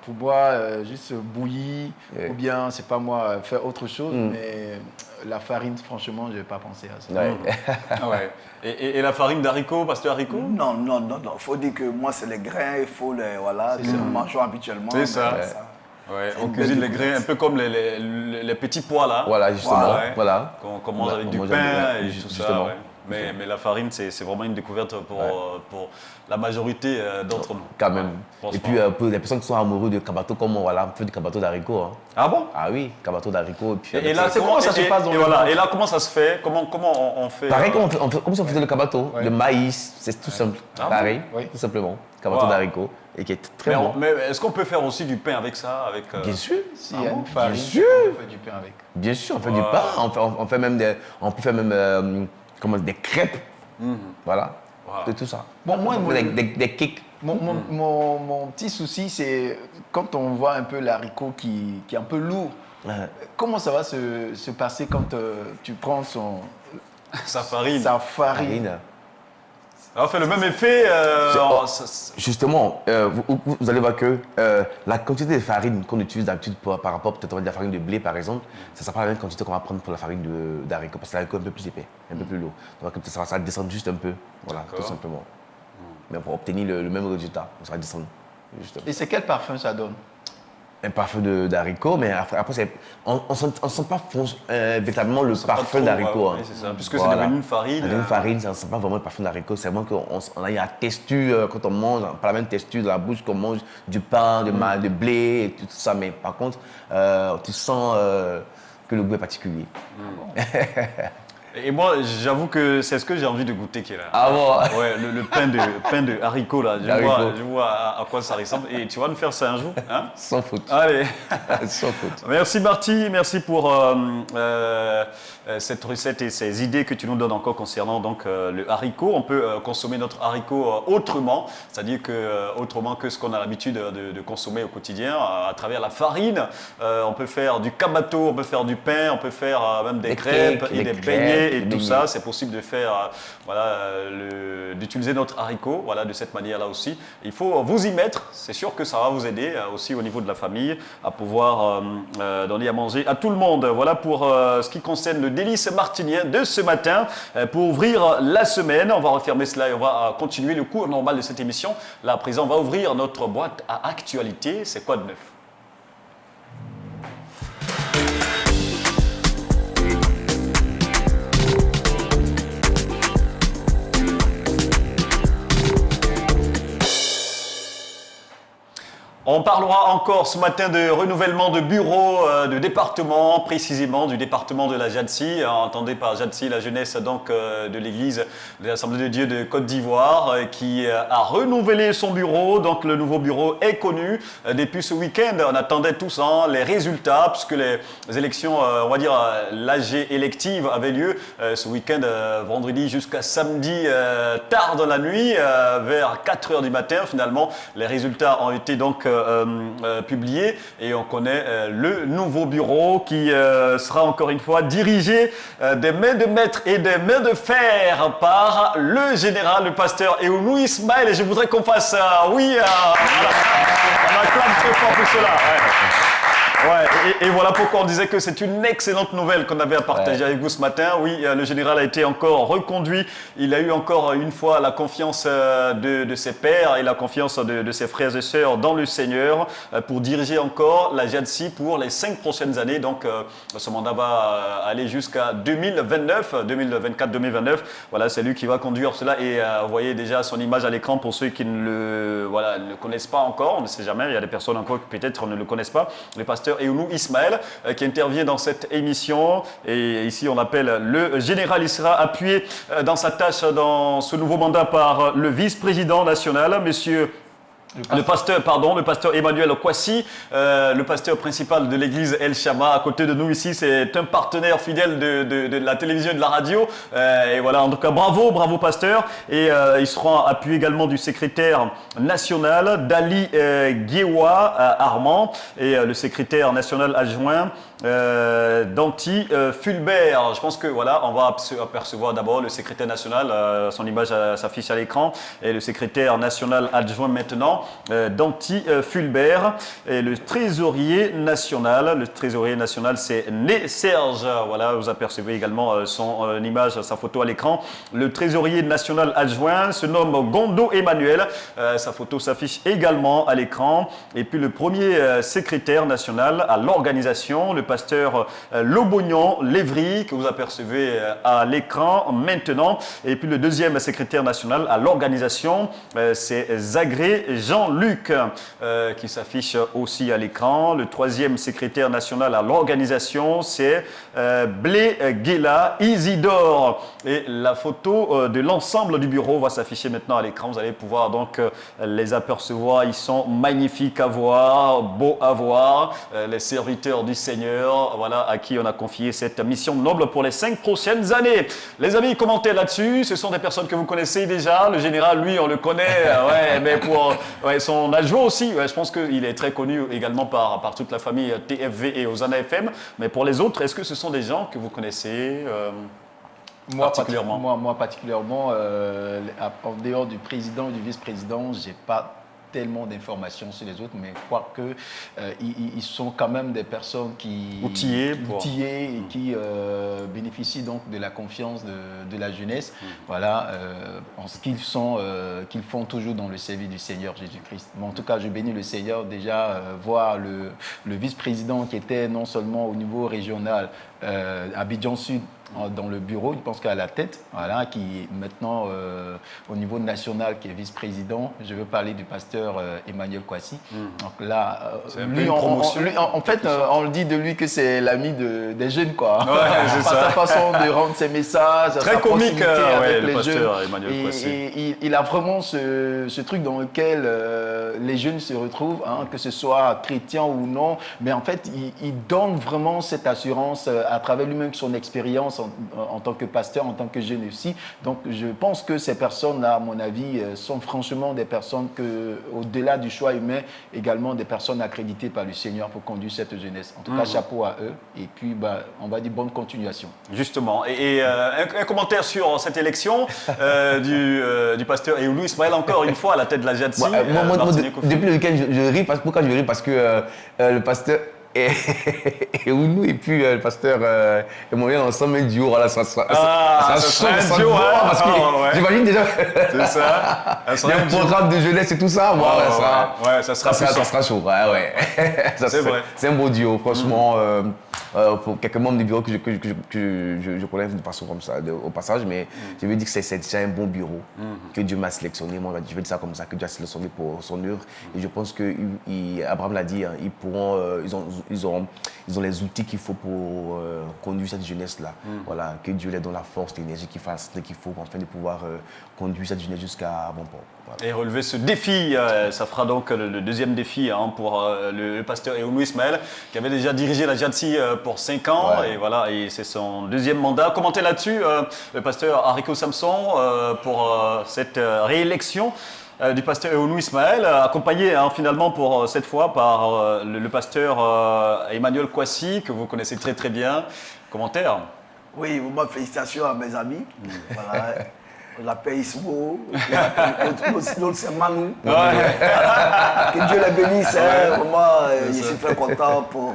Pour boire, juste bouillir, ou bien, c'est pas moi, faire autre chose, mais la farine, franchement, je n'ai pas pensé à ça. Et la farine d'haricot, pasteur haricot? Non. Il faut dire que moi, c'est les grains, il faut les... Voilà, nous mangeons habituellement. C'est ça. Ouais, on cuisine les grains un peu comme les petits pois là. Voilà, justement. Voilà. Qu'on mange avec du pain et tout ça. Ouais. Mais la farine, c'est vraiment une découverte pour la majorité d'entre nous. Quand même. Et puis, pour les personnes qui sont amoureux de cabato, comme on fait du cabato d'haricot. Hein. Ah bon? Ah oui, cabato d'haricot. Et là, comment ça se passe dans le... Et là, comment ça se fait? Comment on fait? Pareil, comme si on faisait le cabato. Le maïs, c'est tout simple. Pareil, tout simplement. Cabato d'haricot. et qui est très bon. Mais est-ce qu'on peut faire aussi du pain avec ça Bien sûr. S'il y a une farine, Bien sûr. on fait du pain avec. Bien sûr, on fait du pain, on peut faire même des crêpes. Voilà, de tout ça. Bon, moi, On fait des cakes. Mon petit souci, c'est quand on voit un peu l'haricot qui est un peu lourd. Comment ça va se passer quand tu prends sa farine? Sa farine. Ça fait le même effet. Justement, vous allez voir que la quantité de farine qu'on utilise d'habitude par rapport peut-être à la farine de blé par exemple, ça ne sera pas la même quantité qu'on va prendre pour la farine d'haricot parce que l'haricot est un peu plus épais, un peu plus lourd. Donc ça va descendre juste un peu, voilà, tout simplement. Mais pour obtenir le même résultat, ça va descendre justement. Et c'est quel parfum ça donne? Un parfum d'haricot, mais après on ne sent pas véritablement le parfum d'haricot. Oui, c'est ça, puisque c'est devenu une farine. Une farine, ça ne sent pas vraiment le parfum d'haricot. C'est vraiment qu'on a la texture, quand on mange, pas la même texture de la bouche qu'on mange du pain, de blé et tout ça. Mais par contre, tu sens que le goût est particulier. Et moi, j'avoue que c'est ce que j'ai envie de goûter qui est là. Ah bon? Ouais, le pain de haricot là. Je vois à quoi ça ressemble. Et tu vas nous faire ça un jour, hein? Sans faute. Allez. Sans faute. Merci Marty, merci pour cette recette et ces idées que tu nous donnes encore concernant donc le haricot. On peut consommer notre haricot autrement, c'est-à-dire que autrement que ce qu'on a l'habitude de consommer au quotidien, à travers la farine. On peut faire du kabato, on peut faire du pain, on peut faire même des crêpes et des beignets. Et tout ça, c'est possible de faire, d'utiliser notre haricot, voilà, de cette manière-là aussi. Il faut vous y mettre, c'est sûr que ça va vous aider aussi au niveau de la famille à pouvoir donner à manger à tout le monde. Voilà pour ce qui concerne le délice martinien de ce matin. Pour ouvrir la semaine, on va refermer cela et on va continuer le cours normal de cette émission. Là, à présent, on va ouvrir notre boîte à actualité. C'est quoi de neuf? On parlera encore ce matin de renouvellement de bureaux, de département, précisément du département de la JADSI. Entendez par JADSI la jeunesse donc de l'église de l'Assemblée de Dieu de Côte d'Ivoire qui a renouvelé son bureau. Donc le nouveau bureau est connu depuis ce week-end. On attendait tous les résultats puisque les élections, on va dire l'AG élective avaient lieu ce week-end, vendredi jusqu'à samedi tard dans la nuit, vers 4 h du matin. Finalement, les résultats ont été donc publié et on connaît le nouveau bureau qui sera encore une fois dirigé des mains de maître et des mains de fer par le général, le pasteur Eounou Ismaël. Et je voudrais qu'on fasse on acclame très fort pour cela. Ouais, et voilà pourquoi on disait que c'est une excellente nouvelle qu'on avait à partager avec vous ce matin. Oui, le général a été encore reconduit. Il a eu encore une fois la confiance de ses pairs et la confiance de ses frères et sœurs dans le Seigneur pour diriger encore la JADSI pour les 5 prochaines années. Donc, ce mandat va aller jusqu'à 2024-2029. Voilà, c'est lui qui va conduire cela. Et vous voyez déjà son image à l'écran pour ceux qui ne le connaissent pas encore. On ne sait jamais, il y a des personnes encore qui peut-être ne le connaissent pas. Le pasteur Eounou Ismaël qui intervient dans cette émission et ici on appelle le général. Il sera appuyé dans sa tâche dans ce nouveau mandat par le vice-président national, monsieur le pasteur Emmanuel Kwasi, le pasteur principal de l'église El Shama à côté de nous ici, c'est un partenaire fidèle de la télévision et de la radio. Et voilà, en tout cas, bravo pasteur. Et ils seront appuyés également du secrétaire national Dali Guéwa Armand et le secrétaire national adjoint Danti Fulbert. Je pense que voilà, on va apercevoir d'abord le secrétaire national, son image s'affiche à l'écran, et le secrétaire national adjoint maintenant, Danti Fulbert, et le trésorier national. Le trésorier national, c'est Né Serge. Voilà, vous apercevez également son image, sa photo à l'écran. Le trésorier national adjoint se nomme Gondo Emmanuel. Sa photo s'affiche également à l'écran. Et puis le premier secrétaire national à l'organisation, le pasteur Lobognon Lévry, que vous apercevez à l'écran maintenant. Et puis le deuxième secrétaire national à l'organisation, c'est Zagré Jean-Luc, qui s'affiche aussi à l'écran. Le troisième secrétaire national à l'organisation, c'est Blé Guéla Isidore. Et la photo de l'ensemble du bureau va s'afficher maintenant à l'écran. Vous allez pouvoir donc les apercevoir. Ils sont magnifiques à voir, beaux à voir. Les serviteurs du Seigneur, voilà, à qui on a confié cette mission noble pour les 5 prochaines années. Les amis, commentez là-dessus. Ce sont des personnes que vous connaissez déjà. Le général, lui, on le connaît, mais pour son adjoint aussi, je pense qu'il est très connu également par toute la famille TFV et Hosanna FM. Mais pour les autres, est-ce que ce sont des gens que vous connaissez particulièrement? Moi particulièrement, en dehors du président et du vice-président, je n'ai pas tellement d'informations sur les autres, mais quoique ils sont quand même des personnes qui outillées et qui bénéficient donc de la confiance de la jeunesse, voilà, en ce qu'ils font toujours dans le service du Seigneur Jésus-Christ. Mais en tout cas, je bénis le Seigneur déjà voir le vice-président qui était non seulement au niveau régional à Abidjan Sud, dans le bureau, je pense qu'à la tête, voilà, qui est maintenant au niveau national, qui est vice-président. Je veux parler du pasteur Emmanuel Kwasi. Donc là, lui, en fait, on le dit de lui que c'est l'ami des jeunes, quoi. Ouais, sa façon de rendre ses messages, très sa comique, avec le les pasteur jeunes. Emmanuel Kwasi. Et il a vraiment ce truc dans lequel les jeunes se retrouvent, hein, que ce soit chrétien ou non, mais en fait, il donne vraiment cette assurance à travers lui-même son expérience en tant que pasteur, en tant que jeune aussi. Donc, je pense que ces personnes-là, à mon avis, sont franchement des personnes que, au-delà du choix humain, également des personnes accréditées par le Seigneur pour conduire cette jeunesse. En tout cas, chapeau à eux. Et puis, on va dire bonne continuation. Justement. Et un commentaire sur cette élection du pasteur Eoulou Ismaël, encore une fois, à la tête de la JADSI. Depuis le week-end, je ris. Pourquoi je ris? Parce que le pasteur et Ounou et puis le pasteur Emmanuel ensemble, un duo, voilà, ça sera un duo, parce que j'imagine déjà. C'est ça. Il y a un programme de jeunesse et tout ça. Ça sera chaud. C'est vrai. C'est un beau duo, franchement. Pour quelques membres du bureau que je connais de façon comme ça, au passage, mais je veux dire que c'est un bon bureau que Dieu m'a sélectionné. Moi, je veux dire ça comme ça, que Dieu a sélectionné pour son œuvre. Et je pense que Abraham l'a dit, hein, ils ont les outils qu'il faut pour conduire cette jeunesse-là. Voilà, que Dieu leur donne la force, l'énergie qu'il faut afin de pouvoir conduire cette jeunesse jusqu'à bon port. Voilà. Et relever ce défi, ça fera donc le deuxième défi pour le pasteur Eoulou Ismaël, qui avait déjà dirigé la JADSI pour 5 ans, et voilà, et c'est son deuxième mandat. Commentez là-dessus, le pasteur Hariko Samson, pour cette réélection du pasteur Eoulou Ismaël, accompagné finalement pour cette fois par le pasteur Emmanuel Kwasi, que vous connaissez très très bien. Commentaire? Oui, félicitations à mes amis. Voilà. Je l'appelle Ismo, l'autre c'est Manu. Que Dieu les bénisse. Vraiment, je suis très content pour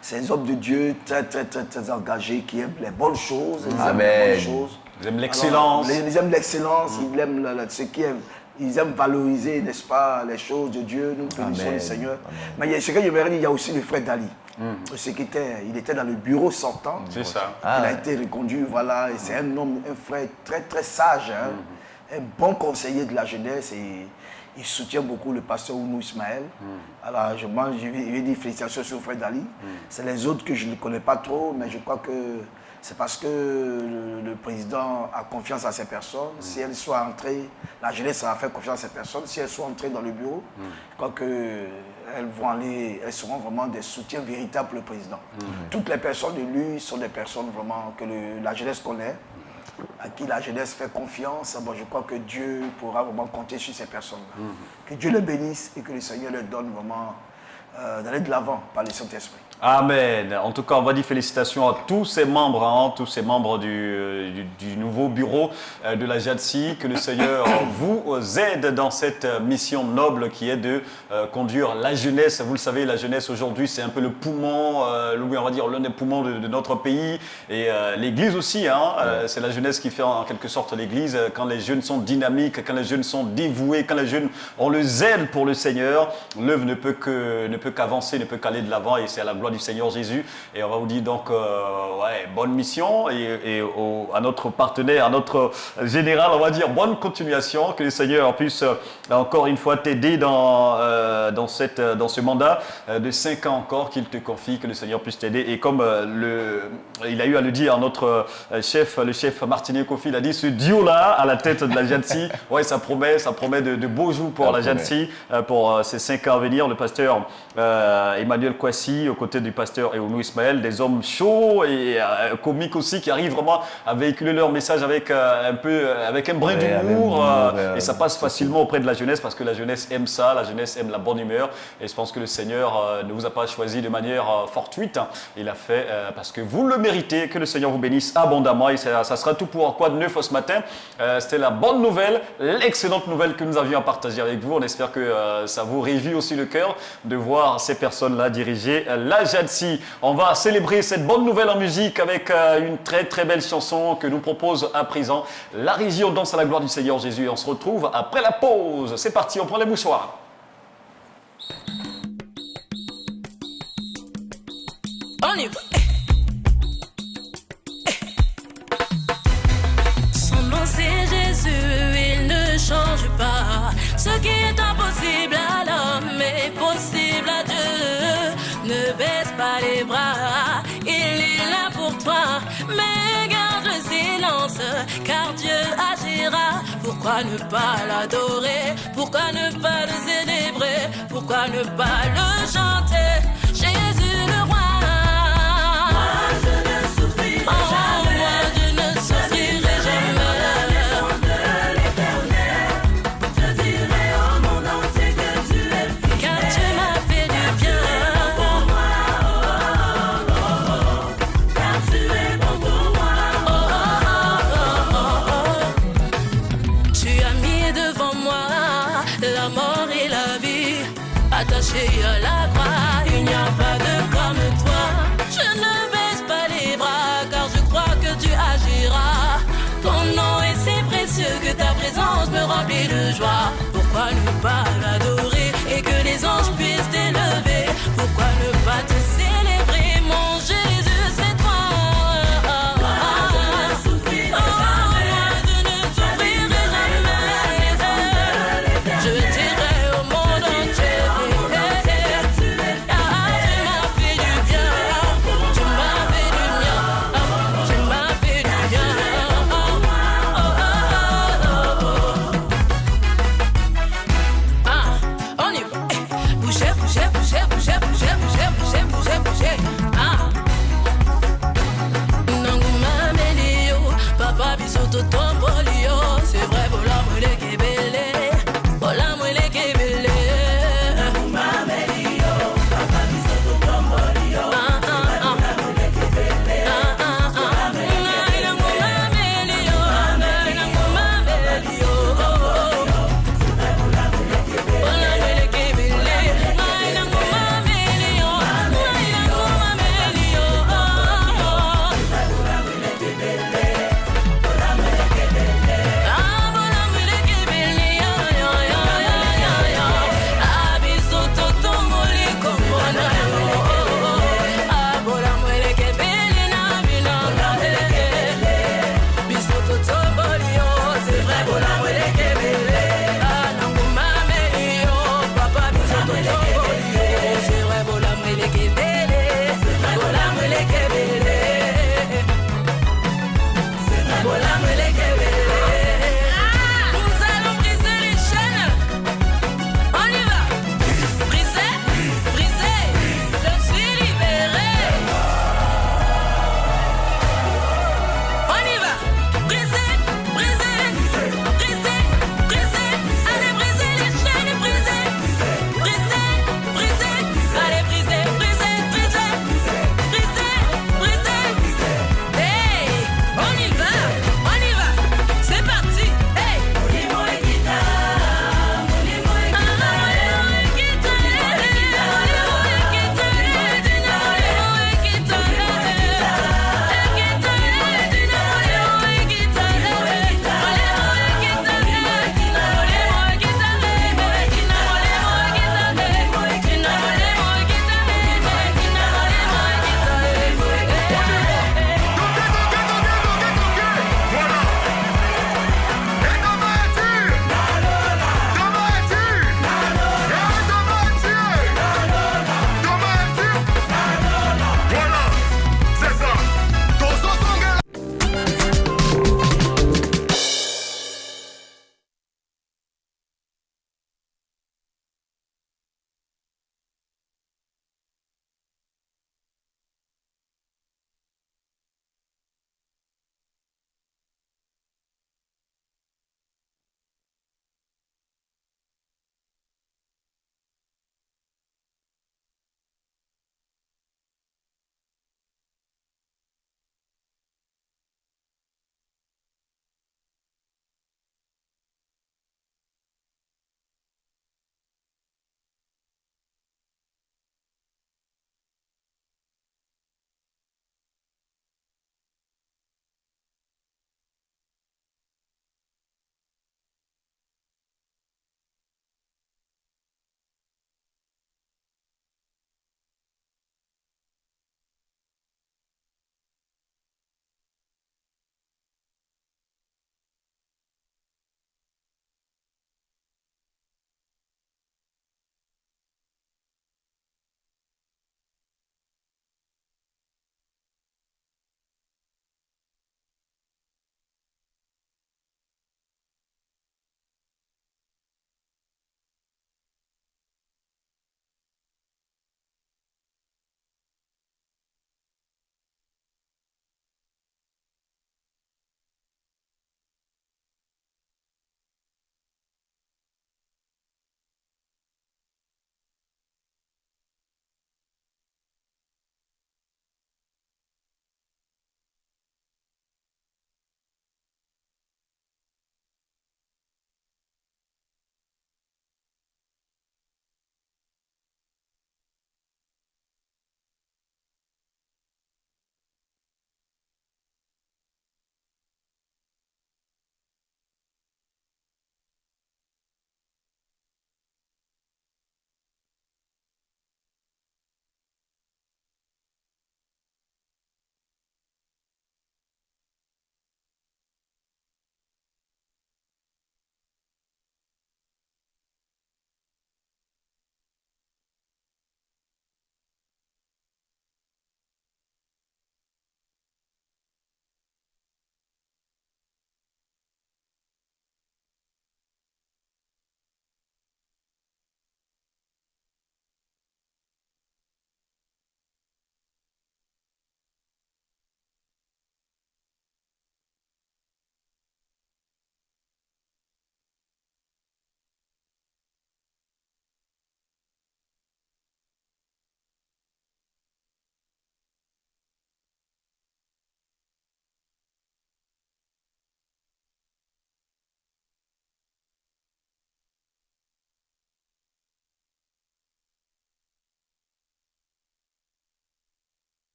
ces hommes de Dieu très engagés qui aiment les bonnes choses. Ils aiment l'excellence. Ils aiment l'excellence, ils aiment ce qui est. Ils aiment valoriser, n'est-ce pas, les choses de Dieu. Nous bénissons le Seigneur. Mais ce que je me dis, il y a aussi le frère Dali. Le secrétaire, il était dans le bureau sortant. C'est ça. Il a été reconduit, voilà. Et c'est un homme, un frère très très sage, hein, un bon conseiller de la jeunesse et il soutient beaucoup le pasteur Ounou Ismaël. Alors je vais dire félicitations sur le frère Dali. C'est les autres que je ne connais pas trop, mais je crois que c'est parce que le président a confiance à ces personnes. Si elles sont entrées, la jeunesse a fait confiance à ces personnes. Si elles sont entrées dans le bureau, je crois qu'elles seront vraiment des soutiens véritables pour le président. Toutes les personnes de lui sont des personnes vraiment que la jeunesse connaît, à qui la jeunesse fait confiance. Bon, je crois que Dieu pourra vraiment compter sur ces personnes-là. Que Dieu les bénisse et que le Seigneur leur donne vraiment d'aller de l'avant par le Saint-Esprit. Amen. En tout cas, on va dire félicitations à tous ces membres, du nouveau bureau de la JADSI. Que le Seigneur vous aide dans cette mission noble qui est de conduire la jeunesse. Vous le savez, la jeunesse aujourd'hui, c'est un peu le poumon, on va dire l'un des poumons de notre pays. Et l'Église aussi, c'est la jeunesse qui fait en quelque sorte l'Église. Quand les jeunes sont dynamiques, quand les jeunes sont dévoués, quand les jeunes ont le zèle pour le Seigneur, l'œuvre ne peut peut qu'avancer, ne peut qu'aller de l'avant et c'est à la gloire du Seigneur Jésus. Et on va vous dire donc, bonne mission et à notre partenaire, à notre général, on va dire bonne continuation, que le Seigneur puisse encore une fois t'aider dans ce mandat de 5 ans encore qu'il te confie, que le Seigneur puisse t'aider. Et comme il a eu à le dire, notre chef, le chef Martinier Kofi, il a dit, ce duo-là à la tête de la JADSI, ouais, ça promet de beaux jours pour la JADSI, pour ces 5 ans à venir. Le pasteur Emmanuel Kwasi, aux côtés du pasteur Eonou Ismaël, des hommes chauds et comiques aussi, qui arrivent vraiment à véhiculer leur message avec un brin d'humour, et ça passe facilement auprès de la jeunesse, parce que la jeunesse aime ça, la jeunesse aime la bonne humeur, et je pense que le Seigneur ne vous a pas choisi de manière fortuite, il a fait parce que vous le méritez. Que le Seigneur vous bénisse abondamment, et ça sera tout pour Quoi de neuf ce matin. C'était la bonne nouvelle, l'excellente nouvelle que nous avions à partager avec vous. On espère que ça vous réjouit aussi le cœur de voir ces personnes-là diriger la JADSI. On va célébrer cette bonne nouvelle en musique avec une très très belle chanson que nous propose à présent la région Danse à la gloire du Seigneur Jésus, et on se retrouve après la pause. C'est parti, on prend les mouchoirs. On y va. Son nom c'est Jésus, il ne change pas. Ce qui est impossible à l'homme est possible à Dieu. Ne baisse pas les bras, il est là pour toi. Mais garde le silence, car Dieu agira. Pourquoi ne pas l'adorer? Pourquoi ne pas le célébrer? Pourquoi ne pas le chanter? Jésus le roi. Attaché à la croix, il n'y a pas de comme toi. Je ne baisse pas les bras, car je crois que tu agiras. Ton nom est si précieux que ta présence me remplit de joie. Pourquoi ne pas l'adorer et que les anges puissent t'élever? Pourquoi ne pas te célébrer, mon Jésus, c'est toi. Je dirai au monde entier.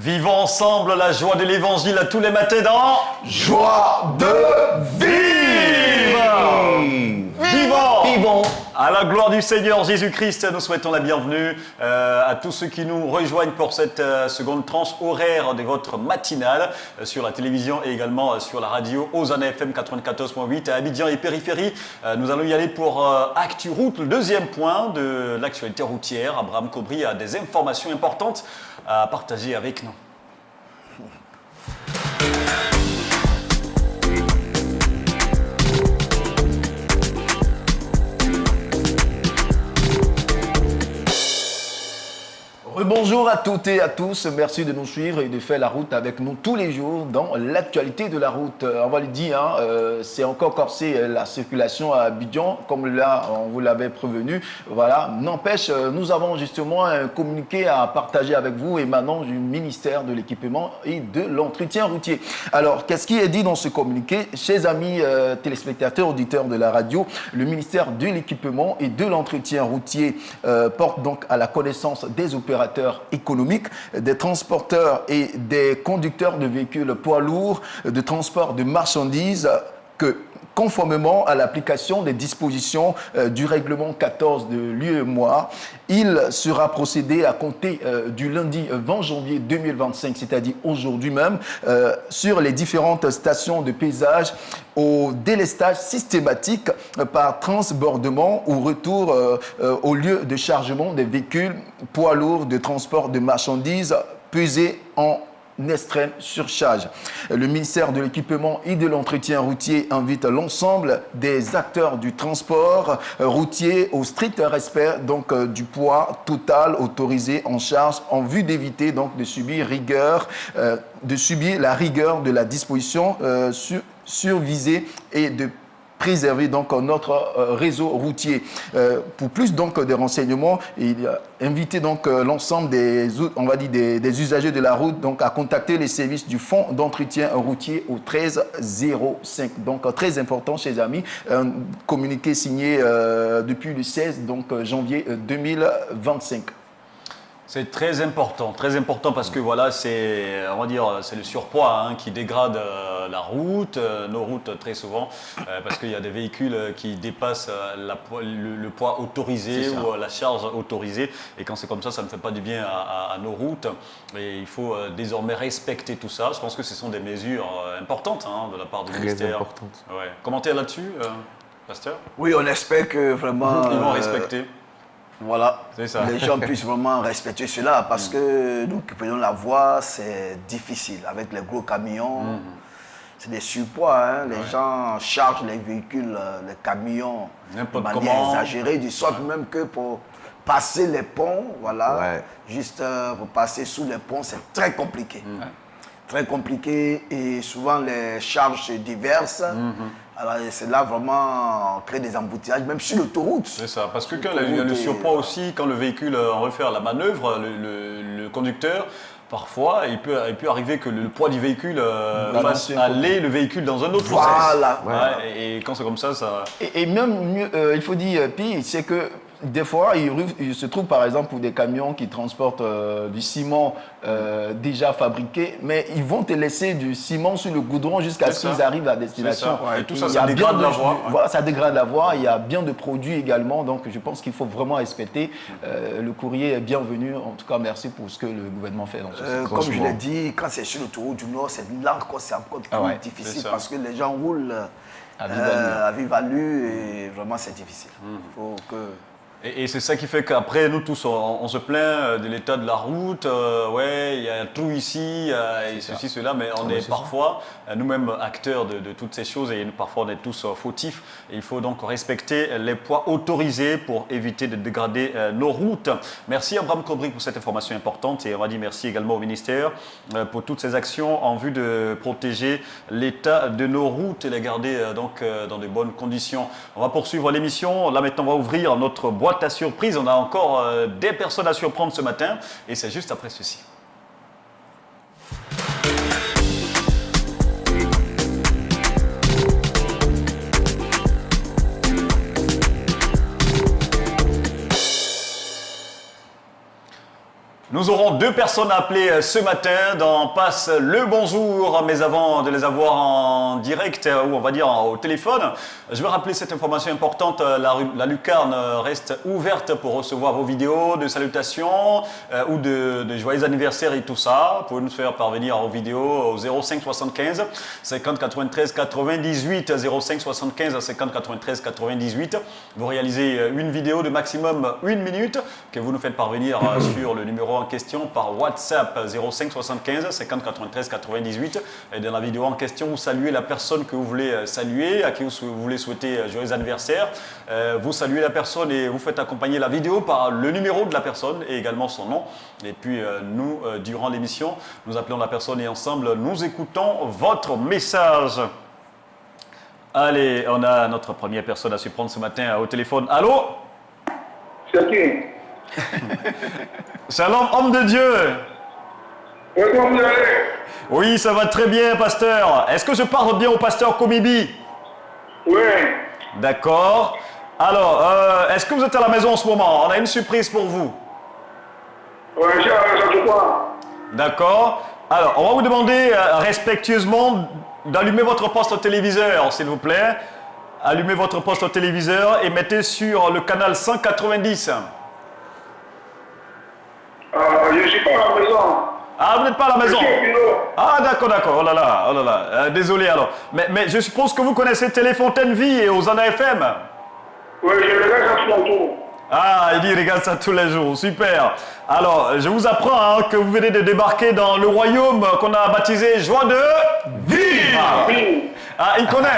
Vivons ensemble la joie de l'évangile à tous les matins dans Joie de vivre. Vivons à la gloire du Seigneur Jésus-Christ. Nous souhaitons la bienvenue à tous ceux qui nous rejoignent pour cette seconde tranche horaire de votre matinale sur la télévision et également sur la radio Hosanna FM 94.8 à Abidjan et périphérie. Nous allons y aller pour Actu Route, le deuxième point de l'actualité routière. Abraham Cobry a des informations importantes à partager avec nous. Bonjour à toutes et à tous, merci de nous suivre et de faire la route avec nous tous les jours dans l'actualité de la route. On va le dire, c'est encore corsé la circulation à Abidjan, comme là on vous l'avait prévenu. Voilà, n'empêche, nous avons justement un communiqué à partager avec vous émanant du ministère de l'équipement et de l'entretien routier. Alors, qu'est-ce qui est dit dans ce communiqué? Chers amis téléspectateurs, auditeurs de la radio, le ministère de l'équipement et de l'entretien routier porte donc à la connaissance des opérateurs économiques, des transporteurs et des conducteurs de véhicules poids lourds, de transport de marchandises que, conformément à l'application des dispositions du règlement 14 de l'UEMOA, il sera procédé à compter du lundi 20 janvier 2025, c'est-à-dire aujourd'hui même, sur les différentes stations de pesage au délestage systématique par transbordement ou retour au lieu de chargement des véhicules poids lourds de transport de marchandises pesés en extrême surcharge. Le ministère de l'équipement et de l'entretien routier invite l'ensemble des acteurs du transport routier au strict respect donc du poids total autorisé en charge en vue d'éviter donc de subir la rigueur de la disposition survisée et de préserver donc notre réseau routier. Pour plus donc de renseignements, il a invité donc l'ensemble des usagers de la route donc à contacter les services du Fonds d'entretien routier au 1305. Donc très important, chers amis, un communiqué signé depuis le 16 janvier 2025. C'est très important parce que voilà, c'est le surpoids qui dégrade la route, nos routes très souvent, parce qu'il y a des véhicules qui dépassent le poids autorisé ou la charge autorisée, et quand c'est comme ça ne fait pas du bien à nos routes, et il faut désormais respecter tout ça. Je pense que ce sont des mesures importantes de la part du ministère. Très importantes. Ouais. Commentaire là-dessus, Pasteur? Oui, on espère que vraiment... Ils vont respecter. Voilà, C'est ça. les gens puissent vraiment respecter cela parce que nous qui prenons la voie, c'est difficile. Avec les gros camions, c'est des surpoids. Les gens chargent les véhicules, les camions de manière exagérée, du sorte même que pour passer les ponts, juste pour passer sous les ponts, c'est très compliqué. Très compliqué et souvent les charges se déversent. Alors c'est là vraiment créer des embouteillages, même sur l'autoroute. C'est ça, parce que quand il y a le surpoids aussi, quand le véhicule en veut faire la manœuvre, le conducteur, parfois, il peut arriver que le poids du véhicule fasse aller le véhicule dans un autre sens. Et quand c'est comme ça, ça... Et même mieux, il faut dire pire, c'est que des fois, il se trouve par exemple pour des camions qui transportent du ciment déjà fabriqué, mais ils vont te laisser du ciment sur le goudron jusqu'à ce qu'ils arrivent à destination. Et tout ça, ça dégrade la voie. Voilà, ça dégrade la voie. Il y a bien de produits également, donc je pense qu'il faut vraiment respecter. Le courrier est bienvenu. En tout cas, merci pour ce que le gouvernement fait dans ce sens. Comme je l'ai dit, quand c'est sur l'autoroute du Nord, c'est là encore plus difficile parce que les gens roulent à vive allure et vraiment c'est difficile. Faut que... Et c'est ça qui fait qu'après, nous tous, on se plaint de l'état de la route. Il y a un trou ici, et ceci, cela, mais on est parfois nous-mêmes acteurs de toutes ces choses et parfois on est tous fautifs. Et il faut donc respecter les poids autorisés pour éviter de dégrader nos routes. Merci Abraham Cobry pour cette information importante et on va dire merci également au ministère pour toutes ces actions en vue de protéger l'état de nos routes et les garder dans de bonnes conditions. On va poursuivre l'émission. Là maintenant, on va ouvrir notre boîte à surprise. On a encore des personnes à surprendre ce matin et c'est juste après ceci. Nous aurons 2 personnes à appeler ce matin dans Passe le bonjour, mais avant de les avoir en direct ou on va dire au téléphone, je vais rappeler cette information importante. La lucarne reste ouverte pour recevoir vos vidéos de salutations ou de joyeux anniversaires et tout ça. Vous pouvez nous faire parvenir vos vidéos au 05 75 50 93 98 05 75 50 93 98. Vous réalisez une vidéo de maximum 1 minute que vous nous faites parvenir sur le numéro en question par WhatsApp 05 75 50 93 98. Et dans la vidéo en question, vous saluez la personne que vous voulez saluer, à qui vous voulez souhaiter joyeux anniversaire. Vous saluez la personne et vous faites accompagner la vidéo par le numéro de la personne et également son nom. Et puis nous, durant l'émission, nous appelons la personne et ensemble, nous écoutons votre message. Allez, on a notre première personne à se prendre ce matin au téléphone. Allô? C'est qui? Shalom, homme de Dieu. Et comment vous allez? Oui, ça va très bien, pasteur. Est-ce que je parle bien au pasteur Komibi? Oui. D'accord. Alors, est-ce que vous êtes à la maison en ce moment? On a une surprise pour vous. Oui, j'ai la maison, quoi. D'accord. Alors, on va vous demander respectueusement d'allumer votre poste téléviseur, s'il vous plaît. Allumez votre poste téléviseur et mettez sur le canal 190. Je ne suis pas à la maison. Ah, vous n'êtes pas à la maison? Je suis au bureau. Ah, d'accord. Oh là là. Désolé alors. Mais je suppose que vous connaissez Téléfontaine Vie et Hosanna FM. Oui, je regarde ça tout le tour. Ah, il dit, il regarde ça tous les jours. Super. Alors, je vous apprends que vous venez de débarquer dans le royaume qu'on a baptisé Joie de Vivre. Oui. Ah, il connaît.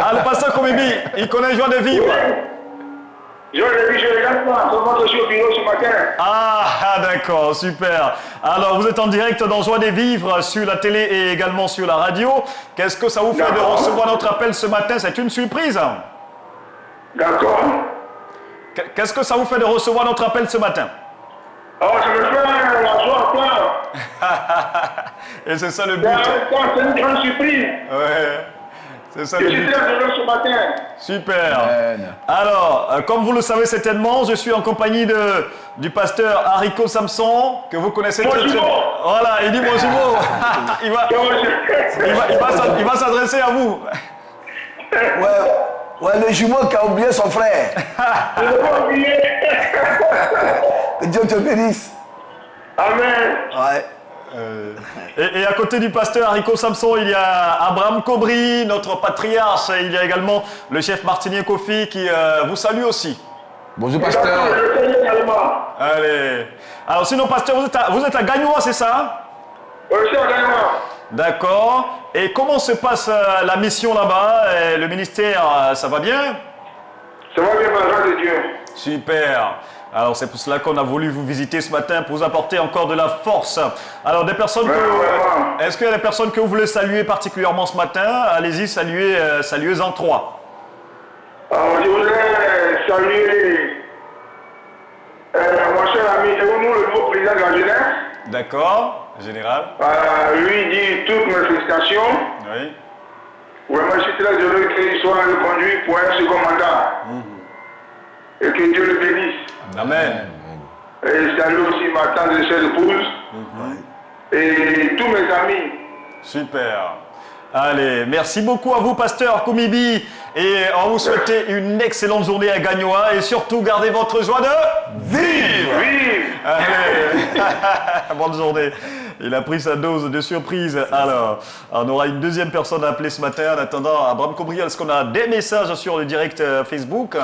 Ah, le pasteur Komibi, il connaît Joie de Vivre. Je regarde pas. Comment je suis au bureau ce matin? Ah, d'accord, super. Alors, vous êtes en direct dans Joie de Vivre sur la télé et également sur la radio. Qu'est-ce que ça vous fait de recevoir notre appel ce matin? C'est une surprise. D'accord. Qu'est-ce que ça vous fait de recevoir notre appel ce matin? Oh, ça me fait la joie, quoi. Et c'est ça le but. C'est une grande surprise. Ouais, c'est ça Je le suis but. très heureux ce matin. Super. Amen. Alors, comme vous le savez certainement, je suis en compagnie du pasteur Haricot Samson, que vous connaissez très bien. Voilà, il dit bonjour. il va s'adresser à vous. Ouais, le jumeau qui a oublié son frère. Je ne vais pas oublier. Que Dieu te bénisse. Amen. Ouais. Et à côté du pasteur Haricot Samson, il y a Abraham Kobri, notre patriarche. Et il y a également le chef Martinien Kofi qui vous salue aussi. Bonjour, pasteur. Je salue également. Allez. Alors sinon, pasteur, vous êtes à Gagnoa, c'est ça? Je suis à Gagnoa. D'accord. Et comment se passe la mission là-bas? Et le ministère, ça va bien? Ça va bien par la grâce de Dieu. Super. Alors c'est pour cela qu'on a voulu vous visiter ce matin pour vous apporter encore de la force. Alors des personnes que... Est-ce qu'il y a des personnes que vous voulez saluer particulièrement ce matin? Allez-y, saluez-en 3. Alors, je voudrais saluer mon cher ami Eounou, le nouveau président de la jeunesse. D'accord, général. Lui dit toutes mes félicitations. Oui. Vraiment, je suis très heureux qu'il soit reconduit pour un second mandat. Et que Dieu le bénisse. Amen. Et je salue aussi ma tante et chère épouse. Et tous mes amis. Super. Allez, merci beaucoup à vous, pasteur Komibi. Et on vous souhaite une excellente journée à Gagnoa. Et surtout, gardez votre joie de vivre. Vive. Allez. Bonne journée. Il a pris sa dose de surprise. Alors, on aura une deuxième personne à appeler ce matin. En attendant, Abraham Kobri, est-ce qu'on a des messages sur le direct Facebook?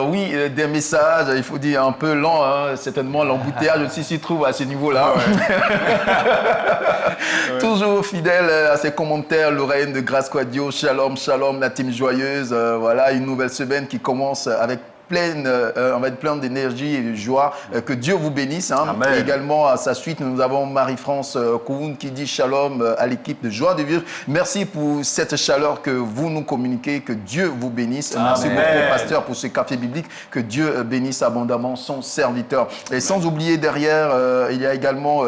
Oui, des messages, il faut dire un peu lent, hein. Certainement l'embouteillage aussi s'y trouve à ce niveau-là. Toujours fidèle à ses commentaires, Lorraine de Grâce Quadio, shalom, shalom, la team joyeuse. Voilà, une nouvelle semaine qui commence avec on va être plein d'énergie et de joie. Que Dieu vous bénisse. Hein. Et également, à sa suite, nous avons Marie-France Kououn qui dit shalom à l'équipe de Joie de Vivre. Merci pour cette chaleur que vous nous communiquez. Que Dieu vous bénisse. Amen. Merci beaucoup, pasteur, pour ce café biblique. Que Dieu bénisse abondamment son serviteur. Et sans oublier derrière, il y a également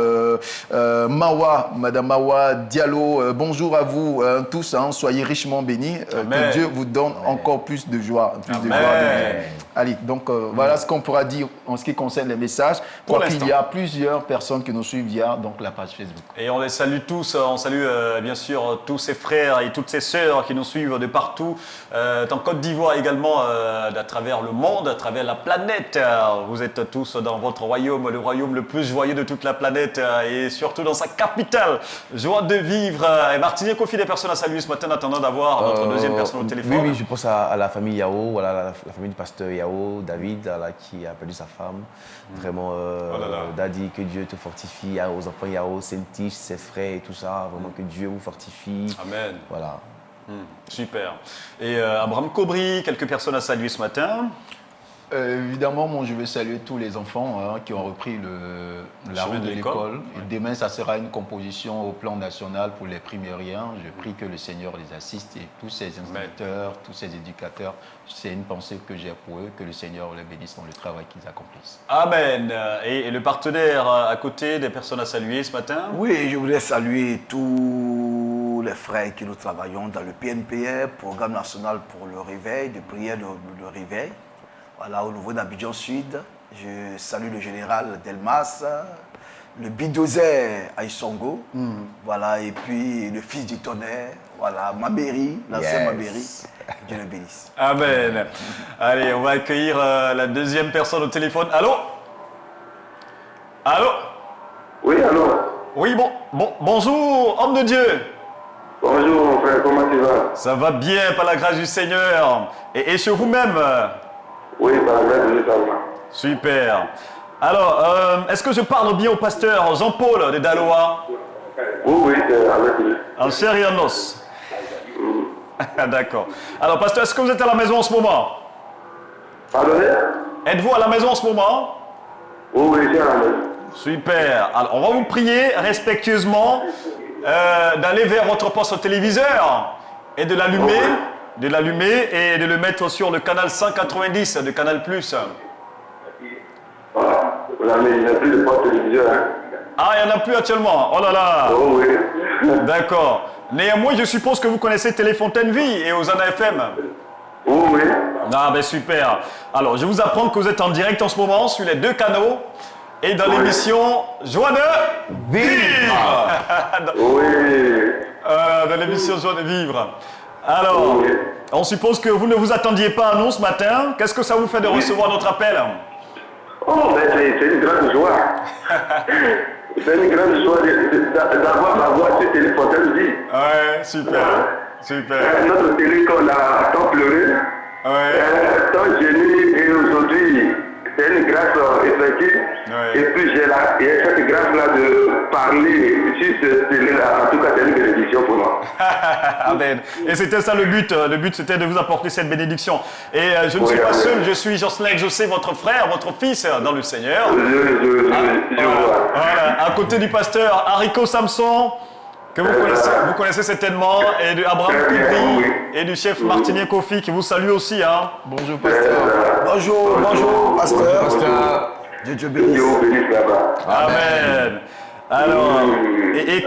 Mawa, Madame Mawa Diallo. Bonjour à vous tous. Hein. Soyez richement bénis. Que Dieu vous donne encore plus de joie. Plus de gloire de Dieu. Allez, donc voilà ce qu'on pourra dire en ce qui concerne les messages. Pour Pour qu'il l'instant. y a plusieurs personnes qui nous suivent via donc, la page Facebook. Et on les salue tous, on salue bien sûr tous ces frères et toutes ces sœurs qui nous suivent de partout, en Côte d'Ivoire également, à travers le monde, à travers la planète. Vous êtes tous dans votre royaume, le royaume le plus joyeux de toute la planète et surtout dans sa capitale. Joie de vivre. Et Martinique confie des personnes à saluer ce matin en attendant d'avoir notre deuxième personne au téléphone. Oui, je pense à la famille Yao, voilà, la famille du pasteur Yao, David, là, qui a perdu sa femme. Vraiment, Daddy, que Dieu te fortifie, aux enfants Yao, Saint-Tiche, ses frères et tout ça. Vraiment que Dieu vous fortifie. Amen. Voilà. Super. Et Abraham Cobry, quelques personnes à saluer ce matin. Évidemment, moi, je veux saluer tous les enfants qui ont repris la chemin route de de l'école. l'école. Et demain, ça sera une composition au plan national pour les primériens. Je prie que le Seigneur les assiste et tous ces instituteurs, tous ces éducateurs. C'est une pensée que j'ai pour eux, que le Seigneur les bénisse dans le travail qu'ils accomplissent. Amen. Et le partenaire à côté des personnes à saluer ce matin. Oui, je voudrais saluer tous les frères qui nous travaillons dans le PNPR, Programme national pour le réveil, de prière de réveil. Voilà, au niveau d'Abidjan Sud, je salue le général Delmas, le Bidozer à Isongo, voilà, et puis le fils du tonnerre, voilà, Mabéry, l'ancien Mabéry, Dieu le bénisse. Amen. Allez, on va accueillir la deuxième personne au téléphone. Allô? Allô? Oui, alors. Oui, bonjour, homme de Dieu. Bonjour mon frère, comment tu vas? Ça va bien, par la grâce du Seigneur. Et chez vous-même? Oui, par la grâce de Dieu, ça va. Super. Alors, est-ce que je parle bien au pasteur Jean-Paul de Daloa? Oui, c'est avec lui. En chair et en os. D'accord. Alors, pasteur, est-ce que vous êtes à la maison en ce moment? Pardonnez? Êtes-vous à la maison en ce moment? Oui, je suis à la maison. Super. Alors, on va vous prier respectueusement d'aller vers votre poste au téléviseur et de l'allumer, et de le mettre sur le canal 190 de Canal+. Voilà. Il n'y a plus de poste téléviseur. Hein. Ah, il n'y en a plus actuellement. Oh là là. Oh oui. D'accord. Néanmoins, je suppose que vous connaissez Téléfontaine Vie et Hosanna FM. Oui, oui. Ah, ben super. Alors, je vous apprends que vous êtes en direct en ce moment sur les deux canaux et dans l'émission Joie de Vivre. Oui. Dans l'émission Joie de Vivre. Alors, on suppose que vous ne vous attendiez pas à nous ce matin. Qu'est-ce que ça vous fait de recevoir notre appel? Oh, ben c'est une grande joie. C'est une grande joie d'avoir ma voix sur Téléfontaine Vie. Ouais, super. Super. Notre télé qu'on a tant pleuré, tant gêné, et aujourd'hui, c'est une grâce effective. Ouais. Et puis j'ai cette grâce-là de parler sur cette télé-là. En tout cas, c'est une bénédiction pour moi. Amen. Et c'était ça le but. Le but, c'était de vous apporter cette bénédiction. Et je ne suis pas seul, je suis Jocelyn José, votre frère, votre fils dans le Seigneur. Je vois. Voilà. À côté du pasteur Haricot Samson, que vous connaissez certainement, et de Abraham Cobry, et du chef Martinien Kofi, qui vous salue aussi. Hein. Bonjour, pasteur. Bonjour, pasteur. Dieu bénisse. Dieu vous bénisse là-bas. Amen. Alors, et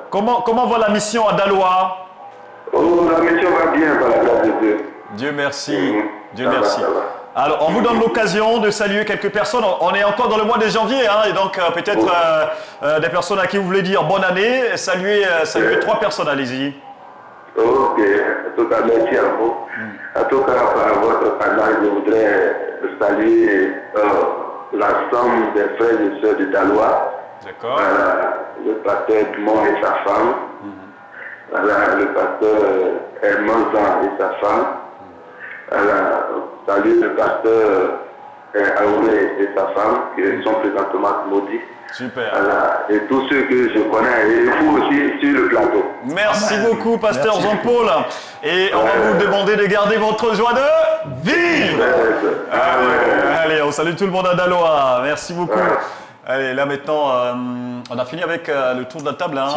comment va la mission à Daloa? Oh, la mission va bien par la grâce de Dieu. Dieu merci. Dieu Ça va, merci. ça va. Alors, on vous donne l'occasion de saluer quelques personnes. On est encore dans le mois de janvier, hein, et donc peut-être des personnes à qui vous voulez dire bonne année. Saluer 3 personnes, allez-y. Ok, en tout cas, merci à vous. En tout cas, par votre canal, je voudrais saluer l'ensemble des frères et sœurs de Daloa. D'accord. Le pasteur Dumont et sa femme. Voilà, le pasteur Hermanzan et sa femme. Voilà, salut le pasteur Aouré et sa femme, qui sont présentement maudits. Super. Voilà, et tous ceux que je connais, et vous aussi sur le plateau. Merci beaucoup, pasteur Jean-Paul. Et on va vous demander de garder votre joie de vivre. Allez, on salue tout le monde à Daloa. Merci beaucoup. Allez, là maintenant, on a fini avec le tour de la table. Hein.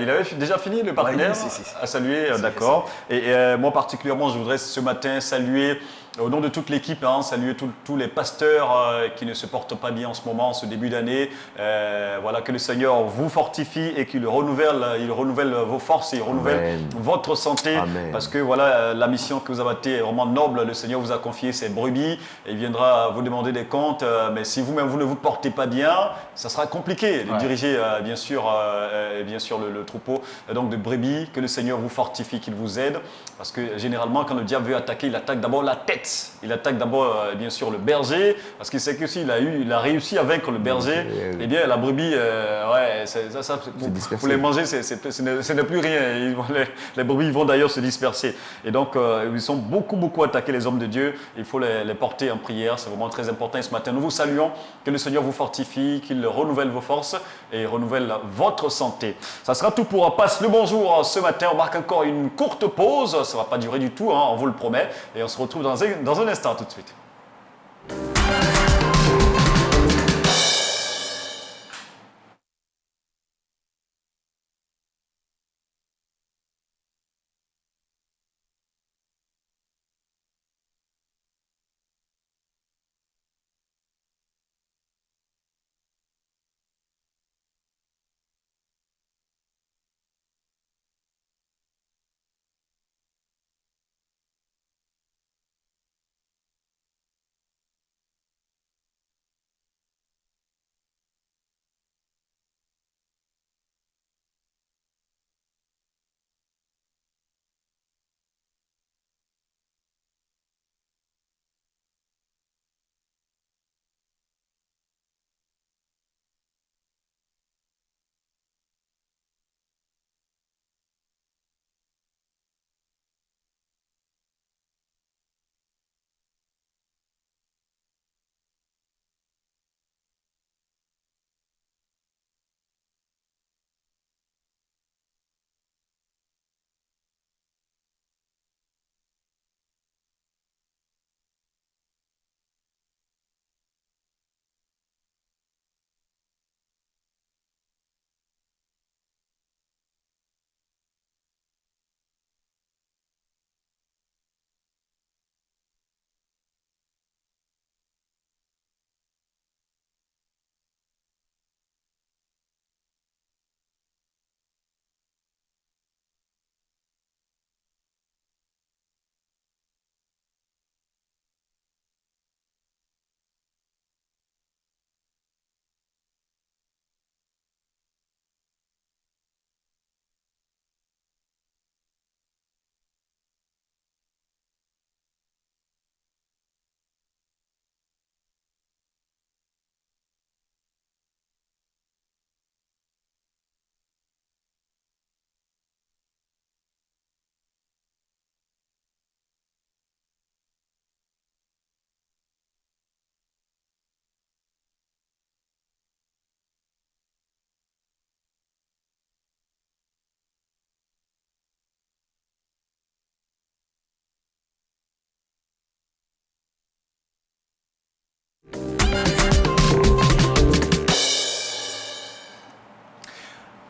Il avait déjà fini, le partenaire, si. à saluer, d'accord. Et moi particulièrement, je voudrais ce matin saluer Au nom de toute l'équipe, saluer tous les pasteurs qui ne se portent pas bien en ce moment, en ce début d'année. Voilà, que le Seigneur vous fortifie et qu'il renouvelle vos forces et il renouvelle Amen. votre santé. Amen. Parce que voilà, la mission que vous avez été est vraiment noble. Le Seigneur vous a confié ses brebis et il viendra vous demander des comptes. Mais si vous-même vous ne vous portez pas bien, ça sera compliqué de diriger bien sûr le troupeau donc de brebis. Que le Seigneur vous fortifie, qu'il vous aide. Parce que généralement, quand le diable veut attaquer, il attaque d'abord la tête. Il attaque d'abord, bien sûr, le berger, parce qu'il sait que s'il a réussi à vaincre le berger, eh bien, la brebis, pour les manger, ce n'est plus rien. Les brebis vont d'ailleurs se disperser. Et donc, ils sont beaucoup attaqués, les hommes de Dieu. Il faut les porter en prière, c'est vraiment très important. Et ce matin, nous vous saluons, que le Seigneur vous fortifie, qu'il renouvelle vos forces et renouvelle votre santé. Ça sera tout pour Passe le bonjour ce matin. On marque encore une courte pause, ça ne va pas durer du tout, on vous le promet. Et on se retrouve dans un instant tout de suite.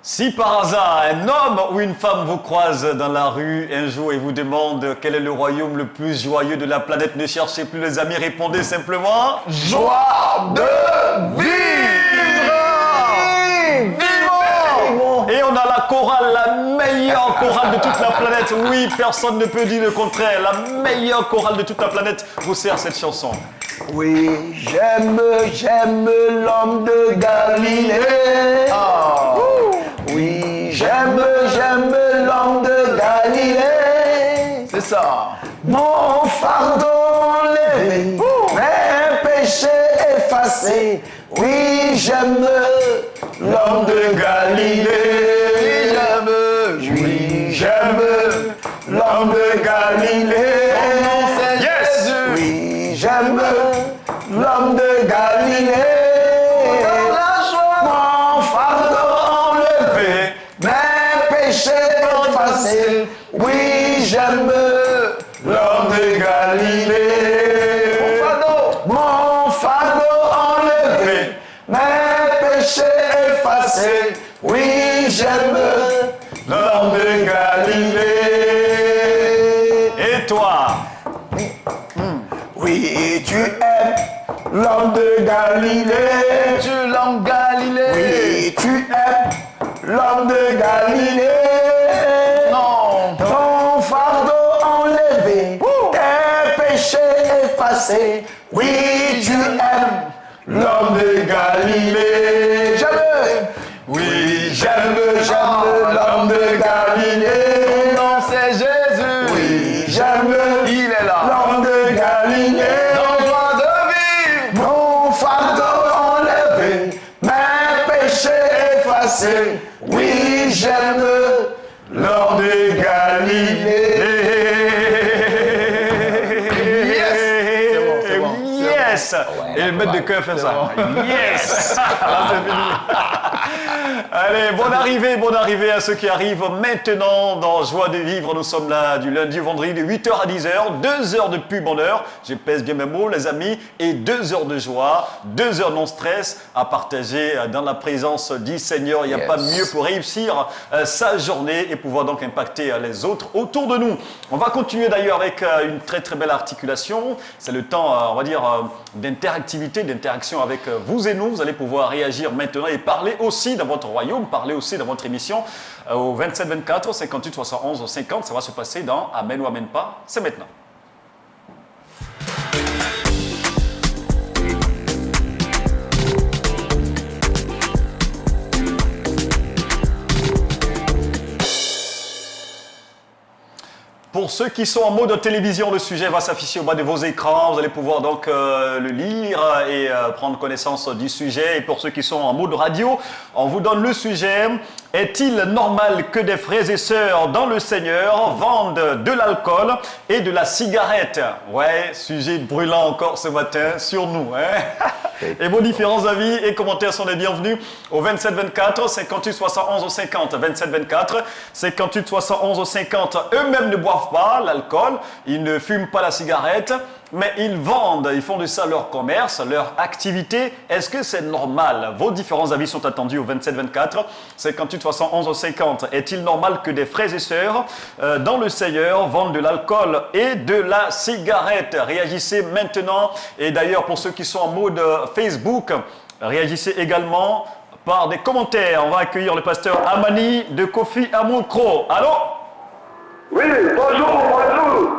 Si par hasard un homme ou une femme vous croise dans la rue un jour et vous demande quel est le royaume le plus joyeux de la planète, ne cherchez plus les amis, répondez simplement Joie de vivre. Vivons. Et on a la chorale, la meilleure chorale de toute la planète. Oui, personne ne peut dire le contraire. La meilleure chorale de toute la planète vous sert cette chanson. Oui, j'aime l'homme de Galilée. Oui, j'aime l'homme de Galilée. C'est ça. Mon fardeau enlevé, mes péchés effacés. Oui, j'aime l'homme de Galilée. Oui, j'aime l'homme de Galilée. Yes! Oui, j'aime l'homme de Galilée. Mon fardeau enlevé, mes péchés effacés. Oui, j'aime l'homme de Galilée. Mon fardeau enlevé, mes péchés effacés. Oui, j'aime l'homme de Galilée. Et toi? Oui, tu aimes l'homme de Galilée. Tu l'homme Galilée. Oui, tu aimes l'homme de Galilée. Non. Ton fardeau enlevé, tes péchés effacés. Oui, tu aimes l'homme de Galilée. J'aime. Oui, j'aime l'homme de Galilée. Non, c'est Jésus. Oui, j'aime Il est là. l'homme de Galilée. Dans joie de vivre. Mon fardeau enlevé, mes péchés effacés. Oui, j'aime l'homme de Galilée. C'est bon. Yes. Et le maître de cœur fait ça. Yes. Là, c'est fini. Allez, bonne arrivée à ceux qui arrivent maintenant dans Joie de vivre. Nous sommes là du lundi au vendredi de 8h à 10h, 2 heures de pub en heure. Je pèse bien mes mots, les amis, et 2 heures de joie, 2 heures non-stress à partager dans la présence du Seigneur. Il n'y a pas mieux pour réussir sa journée et pouvoir donc impacter les autres autour de nous. On va continuer d'ailleurs avec une très très belle articulation. C'est le temps, on va dire, d'interactivité, d'interaction avec vous et nous. Vous allez pouvoir réagir maintenant et parler aussi dans votre royaume, parler aussi dans votre émission au 27 24 58 71 50. Ça va se passer dans Amen ou Amen pas. C'est maintenant. Pour ceux qui sont en mode télévision, le sujet va s'afficher au bas de vos écrans. Vous allez pouvoir donc le lire et prendre connaissance du sujet. Et pour ceux qui sont en mode radio, on vous donne le sujet. Est-il normal que des frères et sœurs dans le Seigneur vendent de l'alcool et de la cigarette? Ouais, sujet brûlant encore ce matin sur nous. Hein. Et vos différents avis et commentaires sont les bienvenus au 27 24 58 71 50. 27 24 58 71 50. Eux-mêmes ne boivent pas l'alcool, ils ne fument pas la cigarette, mais ils vendent, ils font de ça leur commerce, leur activité. Est-ce que c'est normal? Vos différents avis sont attendus au 27 24 58 71 50. Est-il normal que des frères et sœurs dans le Seigneur vendent de l'alcool et de la cigarette? Réagissez maintenant. Et d'ailleurs, pour ceux qui sont en mode Facebook, réagissez également par des commentaires. On va accueillir le pasteur Amani de Kofi Amoukro. Allô? Oui, bonjour.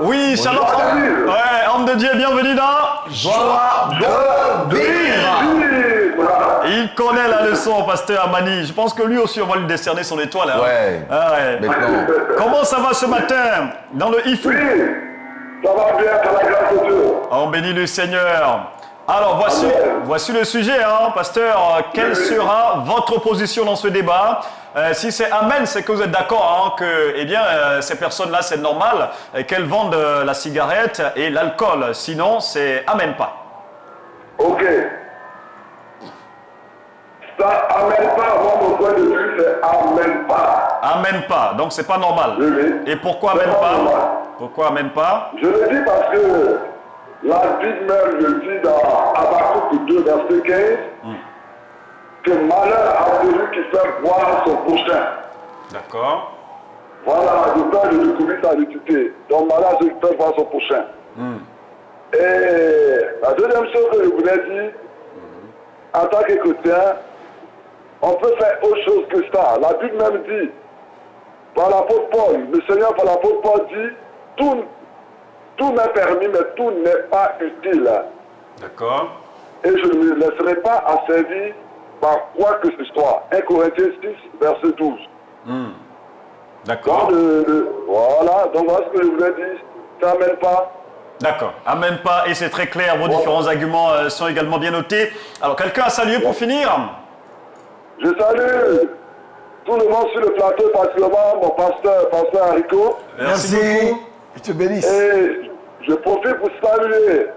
Oui, shalom. Ouais, homme de Dieu, bienvenue dans Joie de vivre. Il connaît la leçon, pasteur Amani. Je pense que lui aussi, on va lui décerner son étoile. Hein. Ouais. Ah ouais. Maintenant. Comment ça va ce matin dans le IFU? Oui, ça va bien par la grâce de Dieu. On bénit le Seigneur. Alors, voici le sujet, hein, pasteur. Quelle sera votre position dans ce débat? Si c'est Amen, c'est que vous êtes d'accord hein, que ces personnes-là, c'est normal qu'elles vendent la cigarette et l'alcool. Sinon, c'est Amen pas. Ok. Ça amène pas, moi mon point de vue, c'est amène pas. Amen pas, donc c'est pas normal. Oui, oui. Et pourquoi C'est Amen pas pas? normal. Pourquoi Amen pas? Je le dis parce que la Bible même le dit dans Habakkuk 2, verset 15, que malheur a celui qui fait boire son prochain. D'accord. Voilà, le temps de découvrir sa nudité. Donc malheur a celui qui fait boire son prochain. Et la deuxième chose que je voulais dire, en tant que chrétien, on peut faire autre chose que ça. La Bible même dit, par l'apôtre Paul, le Seigneur par l'apôtre Paul dit, tout m'est permis, mais tout n'est pas utile. D'accord. Et je ne me laisserai pas asservir par quoi que ce soit. 1 Corinthiens 6, verset 12. D'accord. Voilà, donc voilà ce que je voulais dire. Ça n'amène pas. D'accord. Amen pas, et c'est très clair. Vos différents arguments sont également bien notés. Alors, quelqu'un a salué pour finir? Je salue tout le monde sur le plateau, particulièrement mon pasteur Haricot. Merci beaucoup. Je te bénisse. Et je profite pour saluer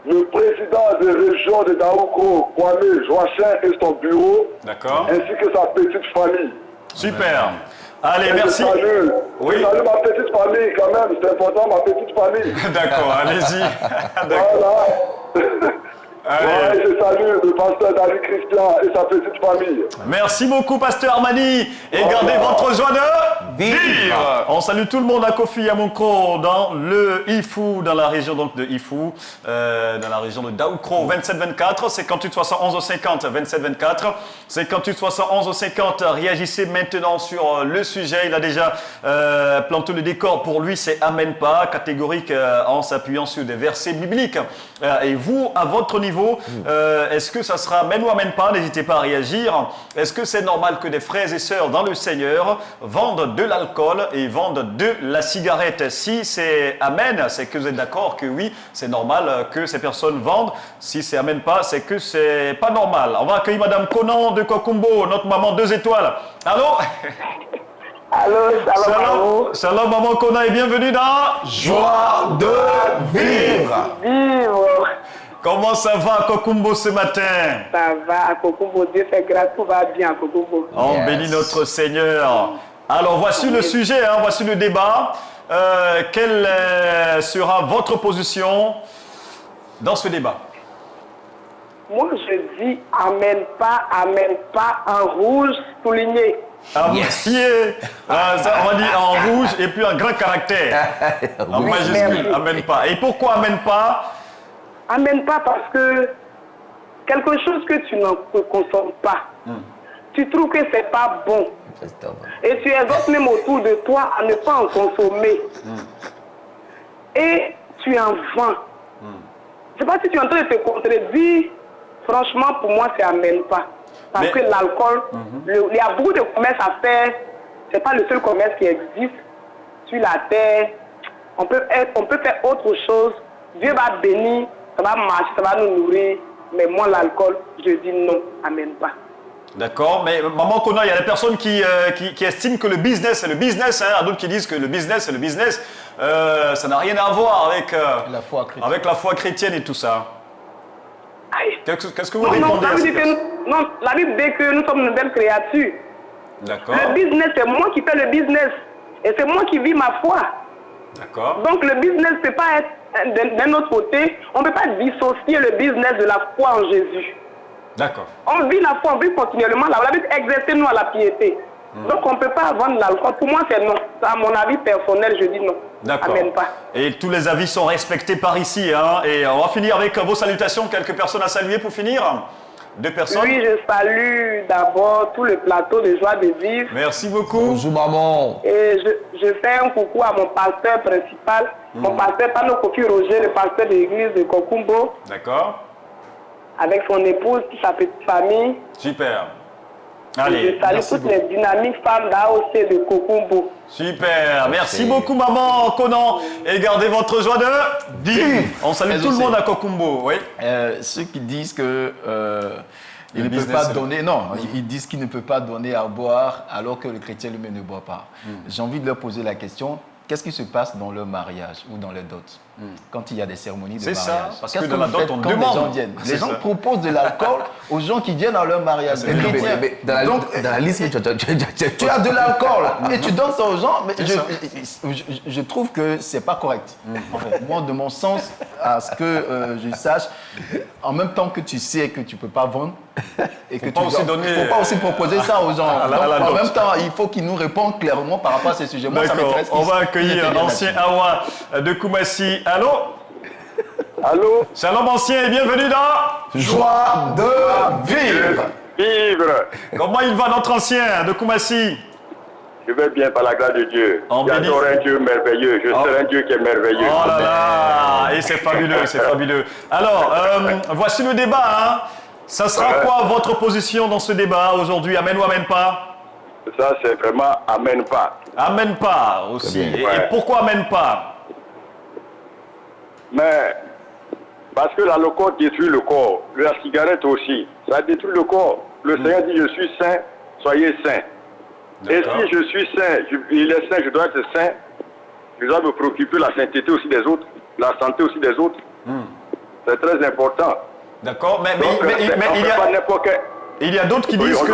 le président de région de Daoukro, Kwame Joachim et son bureau, D'accord. ainsi que sa petite famille. Super. Allez, Et merci. Je salue, Oui. je salue ma petite famille quand même, c'est important, ma petite famille. D'accord, allez-y. D'accord. Voilà. Allez. Ouais, je salue le pasteur pasteur David Christian et sa petite famille. Merci beaucoup, pasteur Armani. Et gardez votre joie de vivre. On salue tout le monde à Kofi Yamoukro dans le Ifou, dans la région donc de Ifou, dans la région de Daoukro. 2724, 58 71 50, 2724, 58 71 50. Réagissez maintenant sur le sujet. Il a déjà planté le décor. Pour lui, c'est Amen pas, catégorique en s'appuyant sur des versets bibliques. Et vous, à votre niveau, est-ce que ça sera Amen ou Amen pas? N'hésitez pas à réagir. Est-ce que c'est normal que des frères et sœurs dans le Seigneur vendent de l'alcool et vendent de la cigarette? Si c'est Amen, c'est que vous êtes d'accord que oui, c'est normal que ces personnes vendent. Si c'est Amen pas, c'est que c'est pas normal. On va accueillir Madame Conan de Kokumbo, notre maman 2 étoiles. Allô? Allô, shalom. Shalom maman Conan et bienvenue dans Joie de vivre. Vivre. Comment ça va à Kokumbo ce matin? Ça va, à Kokumbo, Dieu fait grâce, tout va bien à Kokumbo. On bénit notre Seigneur. Alors voici le sujet, voici le débat. Quelle sera votre position dans ce débat? Moi, je dis Amen pas en rouge souligné. On va dire en rouge et puis un grand caractère. En majuscule, Amen pas. Et pourquoi Amen pas? Amen pas parce que quelque chose que tu ne consommes pas, tu trouves que c'est pas bon. Et tu exhortes même autour de toi à ne pas en consommer. Et tu en vends. Je ne sais pas si tu es en train de te contredire. Franchement, pour moi, c'est Amen pas. Parce que l'alcool, il y a beaucoup de commerces à faire. Ce n'est pas le seul commerce qui existe sur la terre. On peut faire autre chose. Dieu va bénir, ça va marcher, ça va nous nourrir. Mais moi, l'alcool, je dis non, Amen pas. D'accord, mais maman Kona, il y a des personnes qui estiment que le business, c'est le business. D'autres qui disent que le business, c'est le business. Ça n'a rien à voir avec la foi chrétienne et tout ça. Qu'est-ce que vous répondez à ça? La Bible dit que nous sommes une nouvelle créature. D'accord. Le business, c'est moi qui fais le business. Et c'est moi qui vis ma foi. D'accord. Donc le business ne peut pas être d'un autre côté. On ne peut pas dissocier le business de la foi en Jésus. D'accord. On vit la foi, on vit continuellement. La Bible exercez-nous à la piété. Donc on ne peut pas vendre l'alcool. Pour moi, c'est non. À mon avis personnel, je dis non. D'accord. Amen pas. Et tous les avis sont respectés par ici. Et on va finir avec vos salutations. Quelques personnes à saluer pour finir. 2 personnes. Oui, je salue d'abord tout le plateau de Joie de Vivre. Merci beaucoup. Bonjour maman. Et je fais un coucou à mon pasteur principal, mon pasteur Pano Kofi Roger, le pasteur de l'église de Kokumbo. D'accord. Avec son épouse, sa petite famille. Super. Allez, je salue toutes les dynamiques femmes d'AOC de Kokumbo. Super. Merci beaucoup maman Conan. Et gardez votre joie de vivre. On salue tout le monde à Kokumbo. Oui. Ceux qui disent que il Le ne peut business, pas donner, ils disent qu'il ne peut pas donner à boire alors que le chrétien lui-même ne boit pas. J'ai envie de leur poser la question, qu'est-ce qui se passe dans leur mariage ou dans leur dot quand il y a des cérémonies de mariage? C'est ça, parce que qu'est-ce dans la vous dot, faites on quand les demande. gens viennent? C'est Les gens ça. proposent de l'alcool aux gens qui viennent à leur mariage. C'est Des vrai. chrétiens. Mais dans la liste, Tu as de l'alcool et tu donnes ça aux gens. Mais je trouve que c'est pas correct. En fait, moi, de mon sens, à ce que je sache, en même temps que tu sais que tu peux pas vendre et que pas aussi donner, faut pas aussi proposer ça aux gens. à la Donc, en note. même temps, il faut qu'ils nous répondent clairement par rapport à ces sujets. Moi, ça D'accord. m'intéresse. On va accueillir l'ancien Awa de Koumassi. Allô? Allô? Shalom ancien et bienvenue dans Joie de vivre. Vivre. Comment il va notre ancien de Koumassi? Je vais bien par la grâce de Dieu. En J'adore un Dieu merveilleux. Je serai un Dieu qui est merveilleux. Oh là là! Et c'est fabuleux, c'est fabuleux. Alors, voici le débat. Ça sera quoi votre position dans ce débat aujourd'hui? Amen ou amen pas? Ça, c'est vraiment Amen pas. Amen pas aussi. Très Et, bien. et pourquoi amen pas? Mais parce que l'alcool détruit le corps. La cigarette aussi. Ça détruit le corps. Le Seigneur dit, je suis saint, soyez saints. Et D'accord. si je suis saint, il est saint, je dois être saint. Je dois me préoccuper de la sainteté aussi des autres, la santé aussi des autres. C'est très important. D'accord, mais Donc, il y a d'autres qui disent que...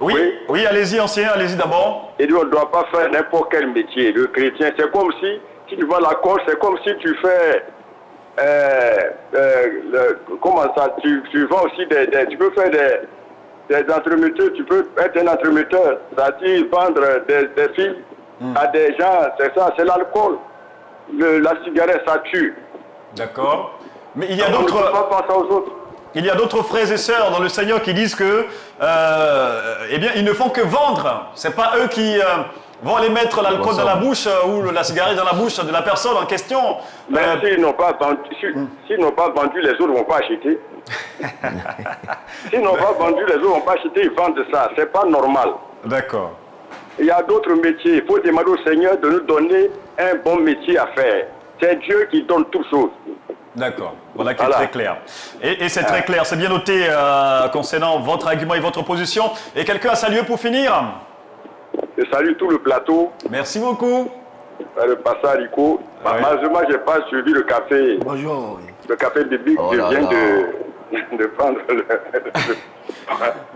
Oui, allez-y ancien, allez-y d'abord. Et on ne doit pas faire n'importe quel métier. Le chrétien, c'est comme si tu vends l'alcool, c'est comme si tu fais comment ça, tu vends aussi tu peux faire des entremetteurs, tu peux être un entremetteur, c'est-à-dire vendre des filles à des gens, c'est ça, c'est l'alcool. La cigarette, ça tue. D'accord. Mais il y a On ne d'autres... peut pas passer aux autres. Il y a d'autres frères et sœurs dans le Seigneur qui disent que, eh bien, ils ne font que vendre. C'est pas eux qui vont aller mettre l'alcool dans la bouche ou la cigarette dans la bouche de la personne en question. Mais s'ils n'ont pas vendu, s'ils n'ont pas vendu, les autres ne vont pas acheter. S'ils n'ont pas vendu, les autres ne vont pas acheter, ils vendent ça. C'est pas normal. D'accord. Il y a d'autres métiers. Il faut demander au Seigneur de nous donner un bon métier à faire. C'est Dieu qui donne toutes choses. D'accord, voilà qui est très clair. Et c'est très clair, c'est bien noté concernant votre argument et votre position. Et quelqu'un a salué pour finir? Je salue tout le plateau. Merci beaucoup. Le pasteur Rico. Malheureusement, je n'ai pas suivi le café. Bonjour. Le café biblique, je viens de prendre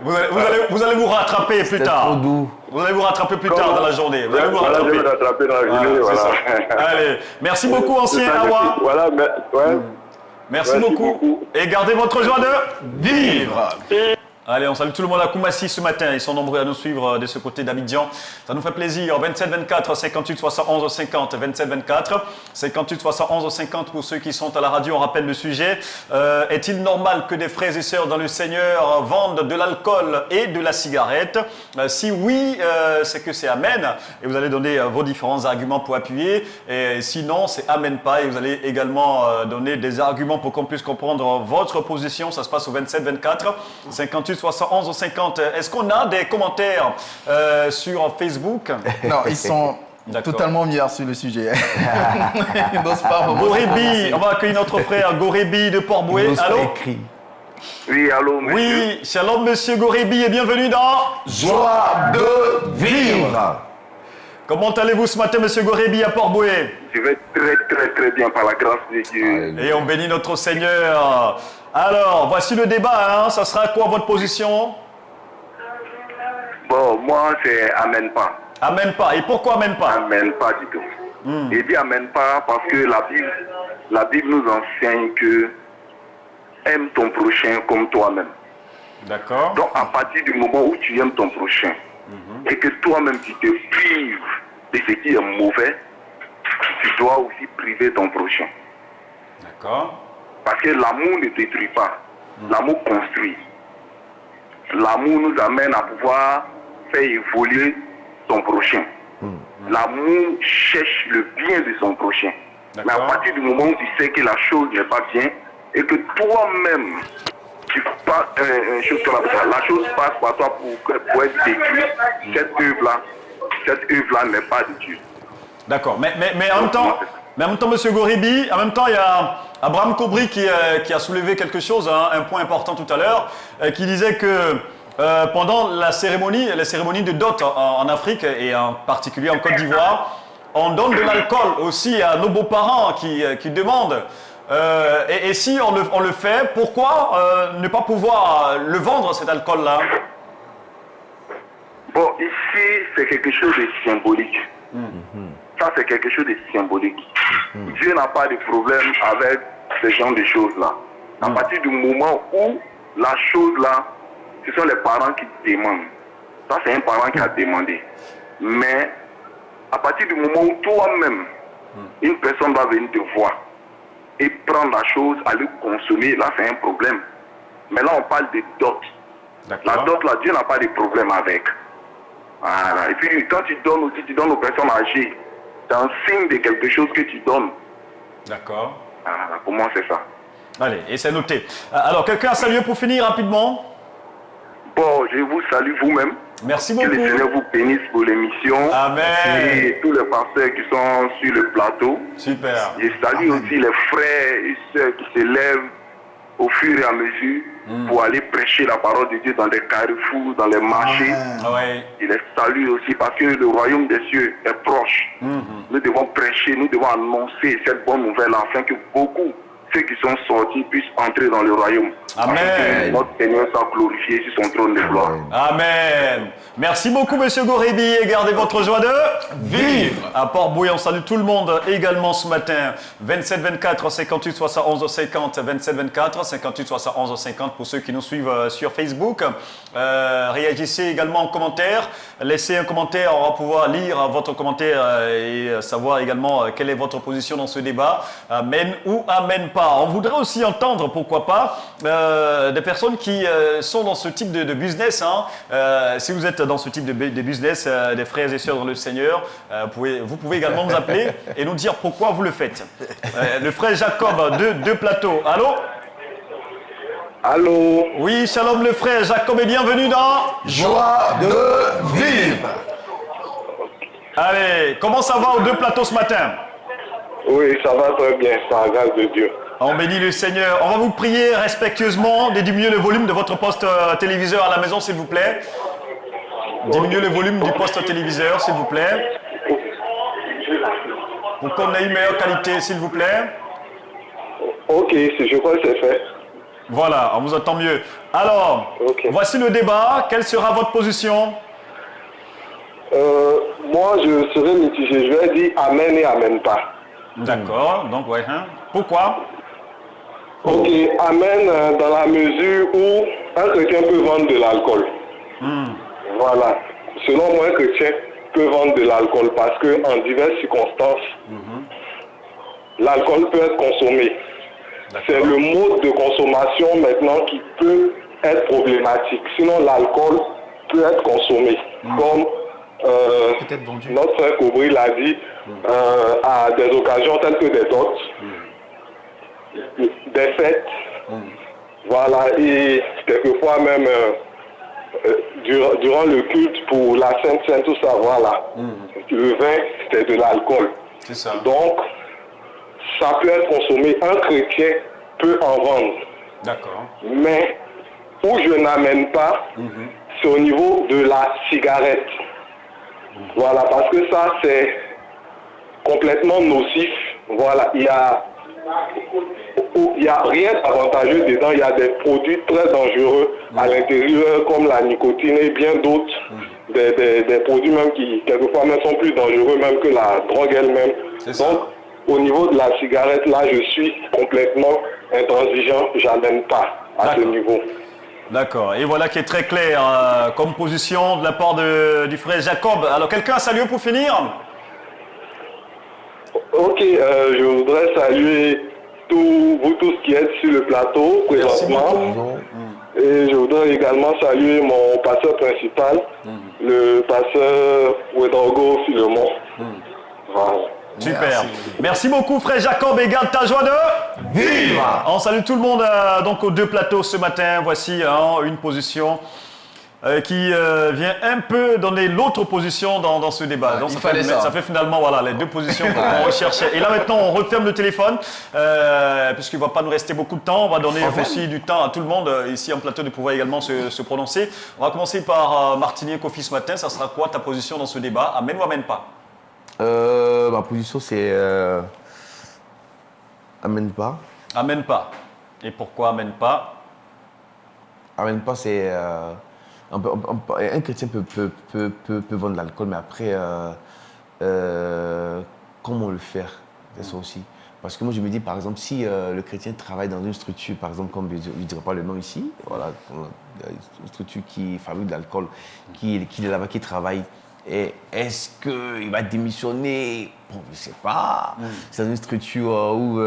Vous allez vous rattraper plus tard. Trop doux. Vous allez vous rattraper plus tard dans la journée. Vous allez vous rattraper. Je vais me rattraper dans la journée. Voilà, Voilà. c'est ça. Allez, merci beaucoup, ancien Awa. Voilà, Merci beaucoup. Et gardez votre joie de vivre. Allez, on salue tout le monde à Koumassi ce matin. Ils sont nombreux à nous suivre de ce côté d'Abidjan. Ça nous fait plaisir. 27 24 58 71 50. 27 24 58 71 50 pour ceux qui sont à la radio. On rappelle le sujet. Est-il normal que des frères et sœurs dans le Seigneur vendent de l'alcool et de la cigarette? Si oui, c'est que c'est amen. Et vous allez donner vos différents arguments pour appuyer. Et sinon, c'est amen pas. Et vous allez également donner des arguments pour qu'on puisse comprendre votre position. Ça se passe au 27 24 58 71 50. Est-ce qu'on a des commentaires sur Facebook? Non, ils sont totalement meilleurs sur le sujet. Ils n'osent pas vraiment. Gorébi, on va accueillir notre frère Gorébi de Port-Boué. Allô? Oui, allô, monsieur. Oui, shalom monsieur Gorébi et bienvenue dans Joie de vivre. Comment allez-vous ce matin monsieur Gorébi à Port-Boué? Je vais très bien par la grâce de Dieu. Et on bénit notre Seigneur. Alors, voici le débat, hein. Ça sera quoi votre position? Bon, moi, c'est amène pas. Amène pas. Et pourquoi amène pas? Amène pas du tout. Et dit amène pas parce que la Bible nous enseigne que aime ton prochain comme toi-même. D'accord. Donc, à partir du moment où tu aimes ton prochain et que toi-même tu te prives de ce qui est mauvais, tu dois aussi priver ton prochain. D'accord. Parce que l'amour ne détruit pas, l'amour construit. L'amour nous amène à pouvoir faire évoluer son prochain. L'amour cherche le bien de son prochain. Mais à partir du moment où tu sais que la chose n'est pas bien et que toi-même, la chose passe par toi pour être détruite, cette œuvre-là n'est pas de Dieu. D'accord. Mais en même temps, monsieur Gorébi, en même temps, il y a Abraham Kobri qui a soulevé quelque chose, hein, un point important tout à l'heure, qui disait que pendant les cérémonies de dot en Afrique et en particulier en Côte d'Ivoire, on donne de l'alcool aussi à nos beaux-parents qui demandent. Et si on le fait, pourquoi ne pas pouvoir le vendre cet alcool-là? Bon, ici, c'est quelque chose de symbolique. Ça, c'est quelque chose de symbolique. Dieu n'a pas de problème avec ce genre de choses-là. À partir du moment où la chose-là, ce sont les parents qui demandent. Ça, c'est un parent qui a demandé. Mais à partir du moment où toi-même, une personne va venir te voir et prendre la chose, aller consommer, là, c'est un problème. Mais là, on parle de dot. La dot, là, Dieu n'a pas de problème avec. Voilà. Et puis, quand tu donnes aussi, tu donnes aux personnes âgées. C'est un signe de quelque chose que tu donnes. D'accord. Voilà, pour moi, c'est ça. Allez, et c'est noté. Alors, quelqu'un a salué pour finir rapidement? Bon, je vous salue vous-même. Merci beaucoup. Que le Seigneur vous bénisse pour l'émission. Amen. Et tous les pasteurs qui sont sur le plateau. Super. Je salue aussi les frères et sœurs qui se lèvent au fur et à mesure pour aller prêcher la parole de Dieu dans les carrefours, dans les marchés. Ouais. Je les salue aussi parce que le royaume des cieux est proche. Nous devons prêcher, nous devons annoncer cette bonne nouvelle afin que beaucoup ceux qui sont sortis puissent entrer dans le royaume. Amen. Afin que notre Seigneur soit glorifié sur son trône de gloire. Amen. Merci beaucoup, monsieur Goribi, et gardez votre joie de vivre. À Port-Bouilly, on salue tout le monde également ce matin. 27 24 58 71 50. 27 24 58 71 50 pour ceux qui nous suivent sur Facebook. Réagissez également en commentaire. Laissez un commentaire, on va pouvoir lire votre commentaire et savoir également quelle est votre position dans ce débat. Amen ou amen pas. On voudrait aussi entendre, pourquoi pas, des personnes qui sont dans ce type de business. Si vous êtes dans ce type de business, des frères et sœurs dans le Seigneur, vous pouvez également nous appeler et nous dire pourquoi vous le faites. Le frère Jacob de Plateau. Allô? Allô? Oui, shalom le frère Jacob et bienvenue dans Joie de vivre. Allez, comment ça va aux deux plateaux ce matin? Oui, ça va très bien, par la grâce de Dieu. On bénit le Seigneur. On va vous prier respectueusement de diminuer le volume de votre poste téléviseur à la maison, s'il vous plaît. Diminuez le volume du poste téléviseur, s'il vous plaît. Pour qu'on ait une meilleure qualité, s'il vous plaît. Ok, je crois que c'est fait. Voilà, on vous entend mieux. Alors, voici le débat. Quelle sera votre position? Moi, je serai mitigé. Je vais dire amen et amen pas. D'accord, donc ouais. Pourquoi? Ok, amen dans la mesure où un chrétien peut vendre de l'alcool. Voilà. Selon moi, un chrétien peut vendre de l'alcool parce que en diverses circonstances, l'alcool peut être consommé. C'est le mode de consommation maintenant qui peut être problématique. Sinon, l'alcool peut être consommé. Comme notre frère Cobry l'a dit, à des occasions telles que des dots, des fêtes. Voilà, et quelquefois même durant le culte pour la Sainte Seine, tout ça, voilà. Le vin, c'est de l'alcool. C'est ça. Donc, ça peut être consommé. Un chrétien peut en vendre. D'accord. Mais où je n'amène pas, c'est au niveau de la cigarette. Voilà, parce que ça, c'est complètement nocif. Voilà, il y a rien d'avantageux dedans. Il y a des produits très dangereux à l'intérieur, comme la nicotine et bien d'autres. Des produits même qui, quelquefois, même sont plus dangereux même que la drogue elle-même. Donc, au niveau de la cigarette, là, je suis complètement intransigeant. J'amène pas à ce niveau. D'accord. Et voilà qui est très clair comme position de la part du frère Jacob. Alors, quelqu'un a salué pour finir? Ok, je voudrais saluer vous tous qui êtes sur le plateau présentement. Et je voudrais également saluer mon pasteur principal, le pasteur Ouedraogo Philemon. Voilà. Super. Merci beaucoup, frère Jacob, et garde ta joie de vivre. On salue tout le monde donc aux deux plateaux ce matin. Voici une position qui vient un peu donner l'autre position dans ce débat. Donc ça fait finalement voilà, les deux positions qu'on recherchait. Et là maintenant, on referme le téléphone puisqu'il ne va pas nous rester beaucoup de temps. On va donner aussi du temps à tout le monde ici en plateau de pouvoir également se prononcer. On va commencer par Martinier Kofi ce matin. Ça sera quoi ta position dans ce débat? Amen ou amen pas? Ma position, c'est amène pas. Amène pas. Et pourquoi amène pas? Amène pas, c'est un chrétien peut vendre de l'alcool, mais après, comment le faire? C'est ça aussi. Parce que moi, je me dis, par exemple, si le chrétien travaille dans une structure, par exemple, comme je ne dirai pas le nom ici, voilà, une structure qui fabrique de l'alcool, qui est là-bas, qui travaille. Et est-ce qu'il va démissionner? Bon, je ne sais pas. C'est dans une structure où...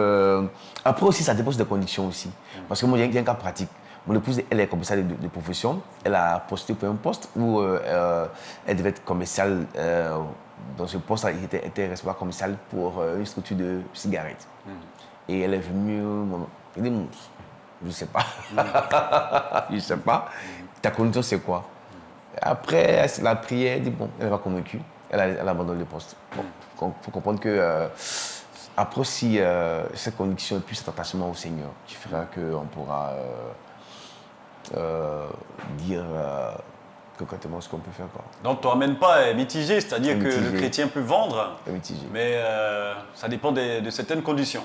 Après aussi, ça dépend des conditions aussi. Parce que moi, il y a un cas pratique. Mon épouse, elle est commerciale de profession. Elle a postulé pour un poste où elle devait être commerciale. Dans ce poste, elle était responsable commerciale pour une structure de cigarettes. Et elle est venue... Elle dit, je ne sais pas. Je ne sais pas. Ta condition, c'est quoi? Après, la prière, elle dit bon, elle n'est pas convaincue, elle abandonne le poste. Bon, il faut comprendre que après, si cette conviction et puis cet attachement au Seigneur, qui fera qu'on pourra dire concrètement ce qu'on peut faire. Quoi. Donc, tu n'emmènes pas mitigé, c'est-à-dire que le chrétien peut vendre, mitigé. Mais ça dépend de certaines conditions.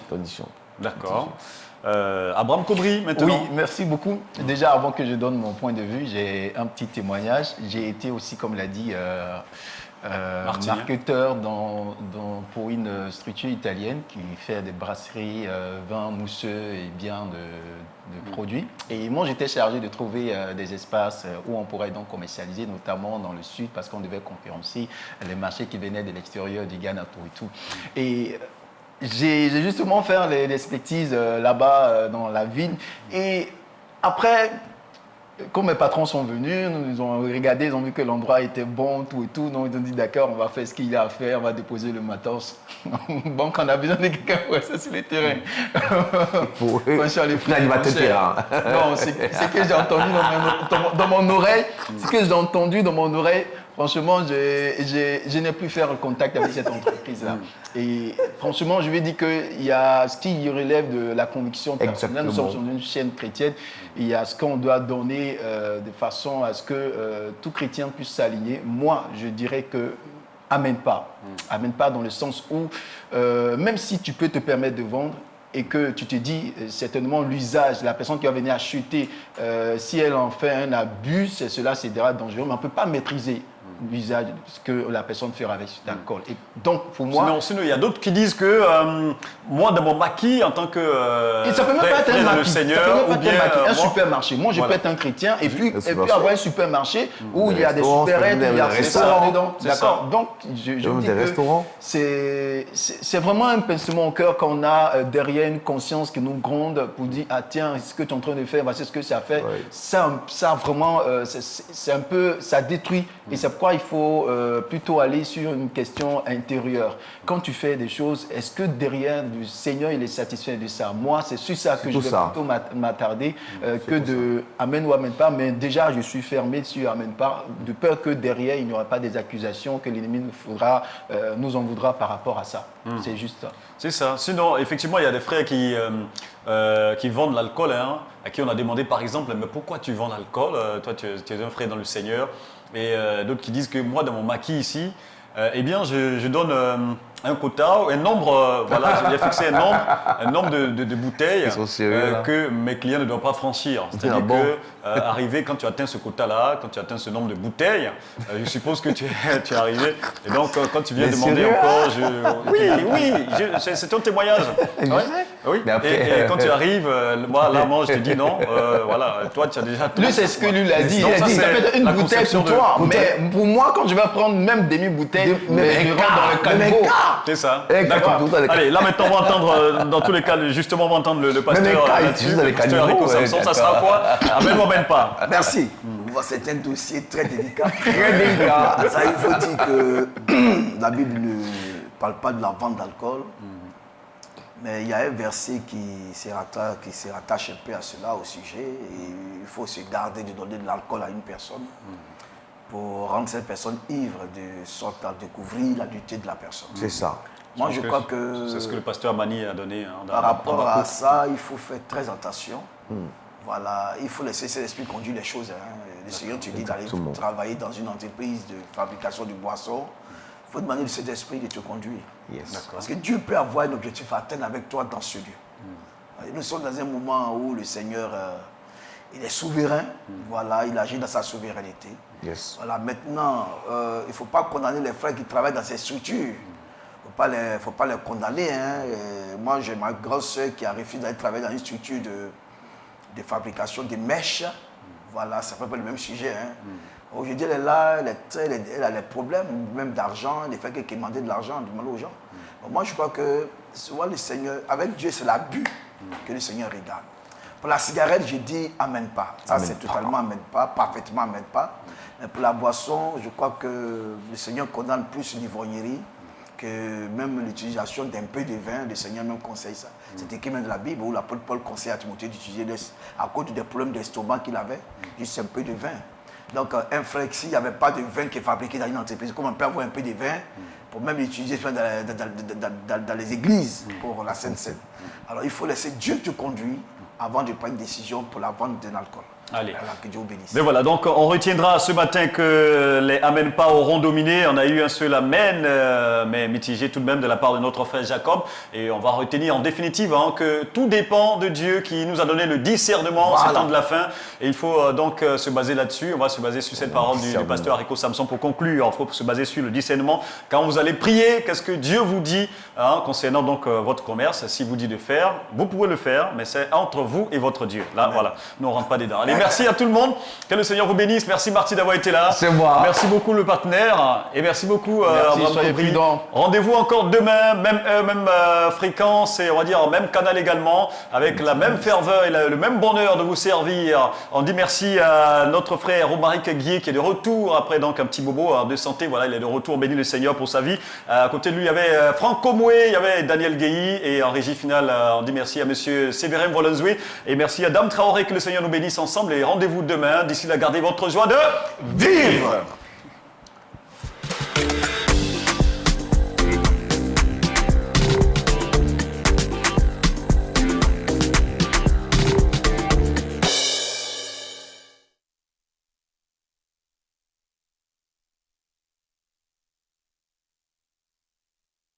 D'accord. Abraham Kobri, maintenant. Oui, merci beaucoup. Déjà, avant que je donne mon point de vue, j'ai un petit témoignage. J'ai été aussi, comme l'a dit, marketeur pour une structure italienne qui fait des brasseries, vins mousseux et bien de produits. Et moi, j'étais chargé de trouver des espaces où on pourrait donc commercialiser, notamment dans le sud, parce qu'on devait concurrencer les marchés qui venaient de l'extérieur, du Ghana et tout. Et j'ai justement fait les expertises là-bas dans la ville. Et après, quand mes patrons sont venus, ils ont regardé, ils ont vu que l'endroit était bon, tout et tout. Donc ils ont dit d'accord, on va faire ce qu'il y a à faire, on va déposer le matos. Donc on a besoin de quelqu'un pour ça sur le terrain. Pour l'animateur terrain. Non, c'est que j'ai entendu dans mon oreille. C'est que j'ai entendu dans mon oreille. Franchement, je n'ai plus faire contact avec cette entreprise-là. Et franchement, je vais dire qu'il y a ce qui relève de la conviction personnelle. Nous sommes sur une chaîne chrétienne. Il y a ce qu'on doit donner de façon à ce que tout chrétien puisse s'aligner. Moi, je dirais que amène pas. Amène pas dans le sens où, même si tu peux te permettre de vendre, et que tu te dis, certainement, l'usage, la personne qui va venir acheter, si elle en fait un abus, cela c'est dangereux, mais on ne peut pas maîtriser l'usage, ce que la personne fera avec cet alcool. Et donc, pour moi... Sinon, il y a d'autres qui disent que moi, dans mon maquis, en tant que et ça peut même pas être un maquis, Seigneur, ou bien un supermarché. Moi, je peux être un chrétien et puis avoir un supermarché où il y a des supérettes, il y a des restaurants dedans. D'accord. Donc, je dis que c'est vraiment un pincement au cœur qu'on a derrière une conscience qui nous gronde pour dire, ah tiens, ce que tu es en train de faire, voici ce que ça fait. Ça vraiment, c'est un peu, ça détruit. Et c'est pourquoi il faut plutôt aller sur une question intérieure. Quand tu fais des choses, est-ce que derrière du Seigneur, il est satisfait de ça? Moi, c'est sur ça que je vais plutôt m'attarder que de amène ou amène pas. Mais déjà, je suis fermé sur amène pas, de peur que derrière, il n'y aura pas des accusations, que l'ennemi nous en voudra par rapport à ça. C'est juste ça. C'est ça. Sinon, effectivement, il y a des frères qui vendent l'alcool, à qui on a demandé, par exemple, mais pourquoi tu vends l'alcool? Toi, tu es un frère dans le Seigneur. Et d'autres qui disent que moi, dans mon maquis ici, eh bien, je donne un quota, un nombre, j'ai fixé un nombre de bouteilles que mes clients ne doivent pas franchir. C'est-à-dire que arrivé, quand tu atteins ce quota-là, quand tu atteins ce nombre de bouteilles, je suppose que tu es arrivé. Et donc, quand tu viens demander encore, c'est un témoignage. Oui. Et quand tu arrives, moi, je te dis non, toi, tu as déjà tout. Lui, c'est ce que lui l'a dit. Il a dit, ça peut être une bouteille pour toi. Mais pour moi, quand je vais prendre même demi-bouteille, je rentre dans le calbo. C'est ça. D'accord. Allez, là maintenant, on va entendre, dans tous les cas, justement, on va entendre le pasteur là-dessus. Le pasteur Rico Samson, ça sera quoi? Amène ou amène pas? Merci. C'est un dossier très délicat. Très délicat. Ça, il faut dire que la Bible ne parle pas de la vente d'alcool. Mais il y a un verset qui se rattache un peu à cela, au sujet. Et il faut se garder de donner de l'alcool à une personne pour rendre cette personne ivre, de sorte à découvrir la nudité de la personne. C'est ça. Moi, je crois que... C'est ce que le pasteur Mani a donné. Par rapport à ça, il faut faire très attention. Voilà, il faut laisser cet esprit conduire les choses. Le Seigneur te dit d'aller travailler dans une entreprise de fabrication de boissons. Il faut demander à cet esprit de te conduire. Parce que Dieu peut avoir un objectif à atteindre avec toi dans ce lieu. Nous sommes dans un moment où le Seigneur... il est souverain, il agit dans sa souveraineté. Voilà, maintenant, il ne faut pas condamner les frères qui travaillent dans ces structures. Il ne faut pas les condamner. Moi, j'ai ma grande soeur qui a refusé d'aller travailler dans une structure de fabrication de mèches. Voilà, c'est à peu près le même sujet. Aujourd'hui, elle est là, elle a des problèmes, même d'argent, le fait qu'elle demandait de l'argent, demandait aux gens. Moi, je crois que souvent le Seigneur, avec Dieu, c'est l'abus que le Seigneur regarde. Pour la cigarette, je dis amène pas. Ça, c'est totalement amène pas, parfaitement amène pas. Mais pour la boisson, je crois que le Seigneur condamne plus l'ivrognerie que même l'utilisation d'un peu de vin. Le Seigneur même conseille ça. C'est écrit même de la Bible où l'apôtre Paul conseille à Timothée d'utiliser à cause des problèmes d'estomac qu'il avait, juste un peu de vin. Donc, un frère, s'il n'y avait pas de vin qui est fabriqué dans une entreprise, comment on peut avoir un peu de vin pour même l'utiliser dans les églises pour la Sainte Seine. Alors, il faut laisser Dieu te conduire avant de prendre une décision pour la vente d'un alcool. Allez. Alors, que Dieu vous bénisse. Mais voilà, donc on retiendra ce matin que les Amen pas auront dominé. On a eu un seul Amen, mais mitigé tout de même de la part de notre frère Jacob. Et on va retenir en définitive que tout dépend de Dieu qui nous a donné le discernement en ce temps de la fin. Et il faut donc se baser là-dessus. On va se baser sur cette parole du pasteur Rico Samson pour conclure. Il faut se baser sur le discernement. Quand vous allez prier, qu'est-ce que Dieu vous dit concernant donc votre commerce? S'il vous dit de faire, vous pouvez le faire, mais c'est entre vous et votre Dieu. Là, voilà, nous on ne rentre pas dedans. Allez, merci à tout le monde. Que le Seigneur vous bénisse. Merci Marty d'avoir été là. C'est moi. Merci beaucoup le partenaire. Et merci beaucoup Merci, soyez prudents. Rendez-vous encore demain, même fréquence et on va dire même canal également, avec la même ferveur et le même bonheur de vous servir. On dit merci à notre frère Romaric Guier qui est de retour après donc un petit bobo de santé. Voilà, il est de retour. Béni le Seigneur pour sa vie. À côté de lui, il y avait Franck Comoué, il y avait Daniel Guéhi et en régie finale, on dit merci à monsieur Séverin Volenzoué et merci à Dame Traoré. Que le Seigneur nous bénisse ensemble et rendez-vous demain. D'ici là, gardez votre joie de Vivre.